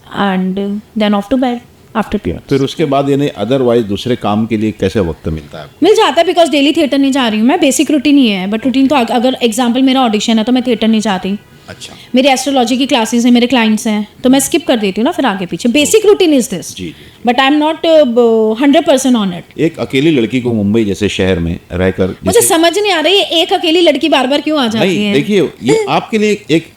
and then off to bed after period. फिर उसके बाद यानी अदरवाइज दूसरे काम के लिए कैसे वक्त मिलता है आपको? मिल जाता है, बिकॉज डेली थिएटर नहीं जा रही हूँ मैं, बेसिक रूटीन ही है। बट रूटीन तो अगर एग्जाम्पल मेरा ऑडिशन है तो मैं थिएटर नहीं जाती। अच्छा। मेरी एस्ट्रोलॉजी की क्लासेस हैं, मेरे क्लाइंट्स हैं, तो मैं स्किप कर देती हूँ ना फिर आगे पीछे। बेसिक रूटीन इज दिस, जी। But I am not 100% on it. एक अकेली लड़की को मुंबई जैसे शहर में रहकर मुझे समझ नहीं आ रही है एक अकेली लड़की बार बार क्यों आ जाती नहीं, है। देखिए ये आपके लिए एक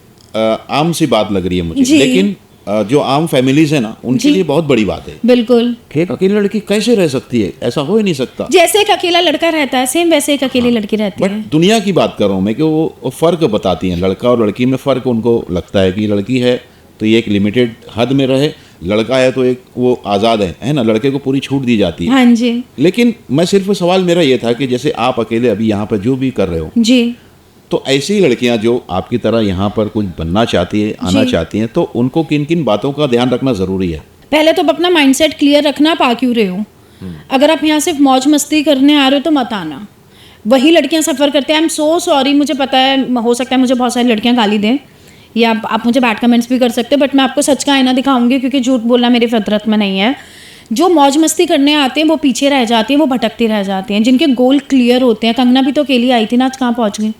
आम सी बात लग रही है मुझे, जी। लेकिन जो आम फैमिलीज है ना उनके लिए बहुत बड़ी बात है बिल्कुल, कि एक अकेली लड़की कैसे रह सकती है, ऐसा हो ही नहीं सकता। जैसे एक अकेला लड़का रहता है सेम वैसे एक अकेली लड़की रहती बट है। दुनिया की बात कर रहा हूँ मैं कि वो फ़र्क बताती हैं, लड़का और लड़की में फ़र्क उनको लगता है कि लड़की है तो ये एक लिमिटेड हद में रहे, लड़का है तो एक वो आज़ाद है ना, लड़के को पूरी छूट दी जाती है। हाँ जी लेकिन मैं सिर्फ सवाल मेरा ये था कि जैसे आप अकेले अभी यहाँ पर जो भी कर रहे हो, जी, तो ऐसी लड़कियां जो आपकी तरह यहाँ पर कुछ बनना चाहती है, आना जी। चाहती हैं, तो उनको किन किन बातों का ध्यान रखना ज़रूरी है? पहले तो अपना माइंडसेट क्लियर रखना, आप आ क्यों रहे हो। अगर आप यहाँ सिर्फ मौज मस्ती करने आ रहे हो तो मत आना। वही लड़कियाँ सफ़र करते हैं। आई एम सो सॉरी, मुझे पता है हो सकता है मुझे बहुत सारी लड़कियाँ गाली दें या आप मुझे बैड कमेंट्स भी कर सकते हैं, बट मैं आपको सच का आईना दिखाऊंगी, क्योंकि झूठ बोलना मेरी फितरत में नहीं है। जो मौज मस्ती करने आते हैं वो पीछे रह जाती हैं, वो भटकती रह जाती हैं। जिनके गोल क्लियर होते हैं, कंगना भी तो अकेली आई थी ना, आज कहाँ पहुँच गई।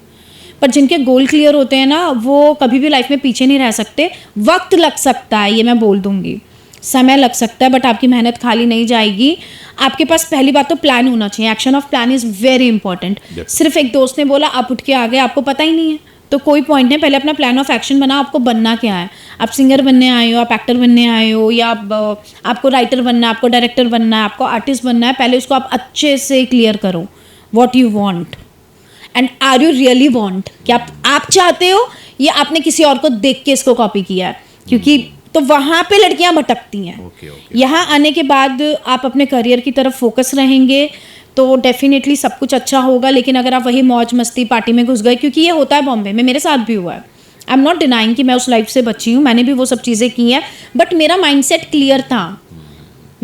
पर जिनके गोल क्लियर होते हैं ना, वो कभी भी लाइफ में पीछे नहीं रह सकते। वक्त लग सकता है, ये मैं बोल दूंगी, समय लग सकता है, बट आपकी मेहनत खाली नहीं जाएगी। आपके पास पहली बात तो प्लान होना चाहिए। Action of plan is very important. सिर्फ एक दोस्त ने बोला आप उठ के आ गए, आपको पता ही नहीं है तो कोई पॉइंट नहीं। पहले अपना प्लान ऑफ एक्शन बनाओ, आपको बनना क्या है। आप सिंगर बनने आए हो, आप एक्टर बनने आए हो, या आपको राइटर बनना है, आपको डायरेक्टर बनना है, आपको आर्टिस्ट बनना है, पहले उसको आप अच्छे से क्लियर करो what you want. And are you really want कि आप चाहते हो या आपने किसी और को देख के इसको कॉपी किया है, क्योंकि तो वहाँ पे लड़कियाँ भटकती हैं। यहाँ आने के बाद आप अपने करियर की तरफ फोकस रहेंगे तो डेफिनेटली सब कुछ अच्छा होगा। लेकिन अगर आप वही मौज मस्ती पार्टी में घुस गए, क्योंकि ये होता है बॉम्बे में, मेरे साथ भी हुआ है, आई एम नॉट डिनाइंग कि मैं उस लाइफ से बची हूँ, मैंने भी वो सब चीज़ें की हैं, बट मेरा माइंडसेट क्लियर था।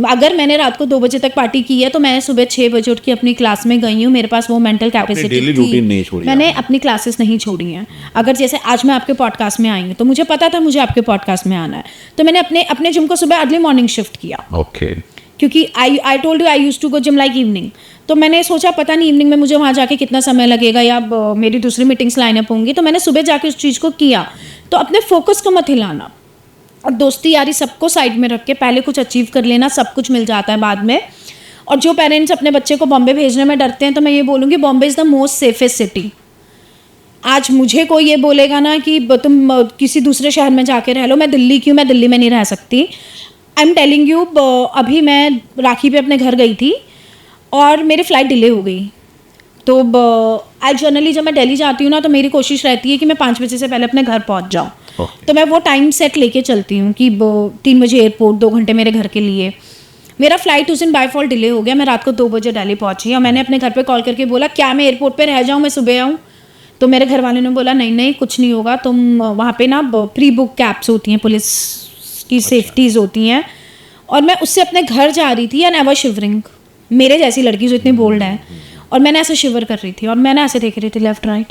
अगर मैंने रात को 2 बजे तक पार्टी की है तो मैं सुबह 6 बजे उठ के अपनी क्लास में गई हूँ, मेरे पास वो मेंटल कैपेसिटी थी। मैंने अपनी क्लासेस नहीं छोड़ी हैं। अगर जैसे आज मैं आपके पॉडकास्ट में आई हूँ तो मुझे पता था मुझे आपके पॉडकास्ट में आना है, तो मैंने अपने जिम को सुबह अर्ली मॉर्निंग शिफ्ट किया। ओके। क्योंकि I told you I used to go gym like evening, तो मैंने सोचा पता नहीं इवनिंग में मुझे वहाँ जाके कितना समय लगेगा या मेरी दूसरी मीटिंग्स लाइनअप होंगी, तो मैंने सुबह जाके उस चीज़ को किया। तो अपने फोकस को मत हिलाना और दोस्ती यारी सबको साइड में रख के पहले कुछ अचीव कर लेना, सब कुछ मिल जाता है बाद में। और जो पेरेंट्स अपने बच्चे को बॉम्बे भेजने में डरते हैं तो मैं ये बोलूँगी Bombay is the most safest city. आज मुझे कोई ये बोलेगा ना कि तुम किसी दूसरे शहर में जाके रह लो, मैं दिल्ली में नहीं रह सकती। आई एम टेलिंग यू, अभी मैं राखी पे अपने घर गई थी और मेरी फ़्लाइट डिले हो गई। तो आई जनरली जब मैं दिल्ली जाती हूँ ना तो मेरी कोशिश रहती है कि मैं 5 बजे से पहले अपने घर पहुँच जाऊँ। तो मैं वो टाइम सेट लेके चलती हूँ कि 3 बजे एयरपोर्ट, 2 घंटे मेरे घर के लिए। मेरा फ्लाइट उस दिन बाय फॉल्ट डिले हो गया, मैं रात को 2 बजे दिल्ली पहुँची और मैंने अपने घर पे कॉल करके बोला क्या मैं एयरपोर्ट पे रह जाऊँ, मैं सुबह आऊँ? तो मेरे घर वाले ने बोला नहीं कुछ नहीं होगा, तुम वहाँ पे ना प्री बुक कैब्स होती हैं, पुलिस की सेफ्टीज़ होती हैं। और मैं उससे अपने घर जा रही थी एंड आई वाज शिवरिंग, मेरे जैसी लड़की जो इतनी बोल्ड है, और मैंने ऐसे शिवर कर रही थी और मैंने ऐसे देख रही थी लेफ्ट राइट,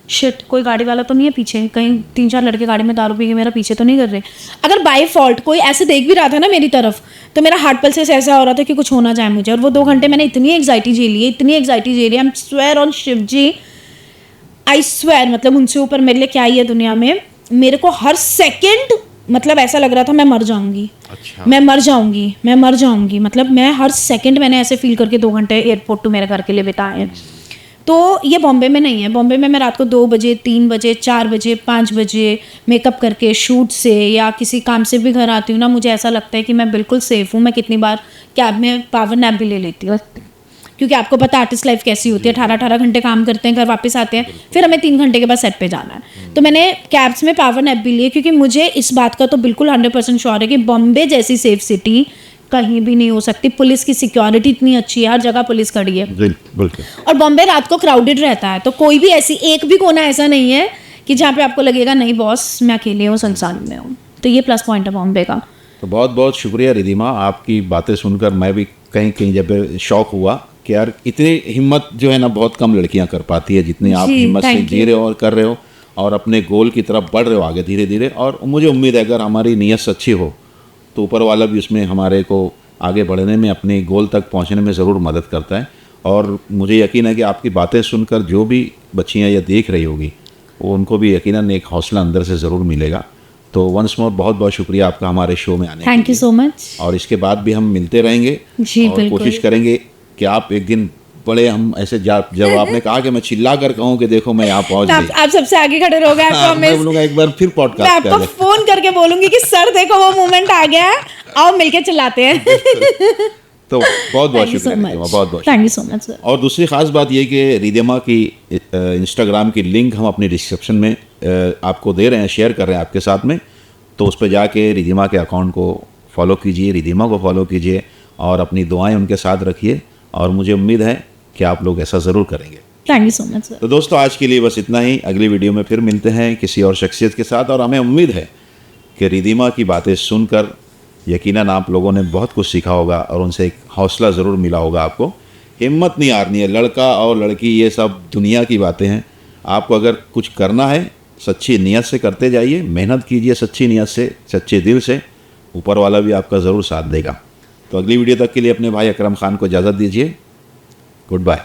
शिट कोई गाड़ी वाला तो नहीं है पीछे, कहीं 3-4 लड़के गाड़ी में दारू पी के मेरा पीछे तो नहीं कर रहे। अगर बाय फॉल्ट कोई ऐसे देख भी रहा था ना मेरी तरफ तो मेरा हार्ट पल्स ऐसा हो रहा था कि कुछ होना जाए मुझे। और वो 2 घंटे मैंने इतनी एग्जाइटी झेली I am swear on Shiv ji, I swear, मतलब उनसे ऊपर मेरे लिए क्या ही है दुनिया में। मेरे को हर सेकेंड मतलब ऐसा लग रहा था मैं मर जाऊंगी। अच्छा। मैं मर जाऊंगी, मतलब मैं हर सेकंड मैंने ऐसे फील करके 2 घंटे एयरपोर्ट टू मेरे घर के लिए बिताए हैं। तो ये बॉम्बे में नहीं है। बॉम्बे में मैं रात को 2 बजे, 3 बजे, 4 बजे, 5 बजे मेकअप करके शूट से या किसी काम से भी घर आती हूँ ना, मुझे ऐसा लगता है कि मैं बिल्कुल सेफ हूँ। मैं कितनी बार कैब में पावर नैप भी ले लेती हूँ, क्योंकि आपको पता आर्टिस्ट लाइफ कैसी होती है, 18 घंटे काम करते हैं, घर वापस आते हैं, फिर हमें 3 घंटे के बाद सेट पे जाना है। तो मैंने कैब्स में पावर नैप भी लिए, क्योंकि मुझे इस बात का तो बिल्कुल 100% श्योर है कि बॉम्बे जैसी सेफ सिटी कहीं भी नहीं हो सकती। पुलिस की सिक्योरिटी इतनी अच्छी है, हर जगह पुलिस खड़ी है, और बॉम्बे रात को क्राउडेड रहता है, तो कोई भी ऐसी एक भी कोना ऐसा नहीं है कि जहाँ पे आपको लगेगा नहीं बॉस मैं अकेले हूँ, संसार में हूँ। तो ये प्लस पॉइंट है बॉम्बे का। तो बहुत बहुत शुक्रिया रिधिमा, आपकी बातें सुनकर मैं भी कहीं जब शौक हुआ कि यार इतनी हिम्मत जो है ना बहुत कम लड़कियां कर पाती है, जितनी आप हिम्मत से जी रहे हो और कर रहे हो और अपने गोल की तरफ बढ़ रहे हो आगे धीरे धीरे। और मुझे उम्मीद है अगर हमारी नीयत सच्ची हो तो ऊपर वाला भी उसमें हमारे को आगे बढ़ने में, अपने गोल तक पहुंचने में ज़रूर मदद करता है। और मुझे यकीन है कि आपकी बातें सुनकर जो भी बच्चियाँ ये देख रही होगी वो उनको भी यकीनन एक हौसला अंदर से ज़रूर मिलेगा। तो वंस मोर बहुत बहुत शुक्रिया आपका हमारे शो में आने के लिए। Thank you so much. और इसके बाद भी हम मिलते रहेंगे जी, और कोशिश करेंगे कि आप एक दिन बड़े हम ऐसे जब आपने कहा कि मैं चिल्ला कर कहूँ कि देखो मैं यहाँ पहुँच गई, आप सबसे आगे खड़े रहोगे। मैं बोलूँगा एक बार फिर पॉडकास्ट मैं आपको फोन करके बोलूंगी कि सर देखो वो मोमेंट आ गया है, आओ मिलके चिल्लाते हैं। तो बहुत बहुत शुक्रिया, बहुत बहुत thank you so much sir. और दूसरी खास बात ये कि रिधिमा की इंस्टाग्राम की लिंक हम अपनी डिस्क्रिप्शन में आपको दे रहे हैं, शेयर कर रहे हैं आपके साथ में। तो उस पर जाके रिधिमा के अकाउंट को फॉलो कीजिए, रिधिमा को फॉलो कीजिए और अपनी दुआएं उनके साथ रखिए। और मुझे उम्मीद है कि आप लोग ऐसा ज़रूर करेंगे। Thank you so much sir. तो दोस्तों आज के लिए बस इतना ही। अगली वीडियो में फिर मिलते हैं किसी और शख्सियत के साथ। और हमें उम्मीद है कि रिधिमा की बातें सुनकर यकीनन आप लोगों ने बहुत कुछ सीखा होगा और उनसे एक हौसला ज़रूर मिला होगा। आपको हिम्मत नहीं हारनी है, लड़का और लड़की ये सब दुनिया की बातें हैं। आपको अगर कुछ करना है सच्ची नीयत से करते जाइए, मेहनत कीजिए सच्ची नीयत से, सच्चे दिल से, ऊपर वाला भी आपका ज़रूर साथ देगा। तो अगली वीडियो तक के लिए अपने भाई अकरम खान को इजाज़त दीजिए। Good bye.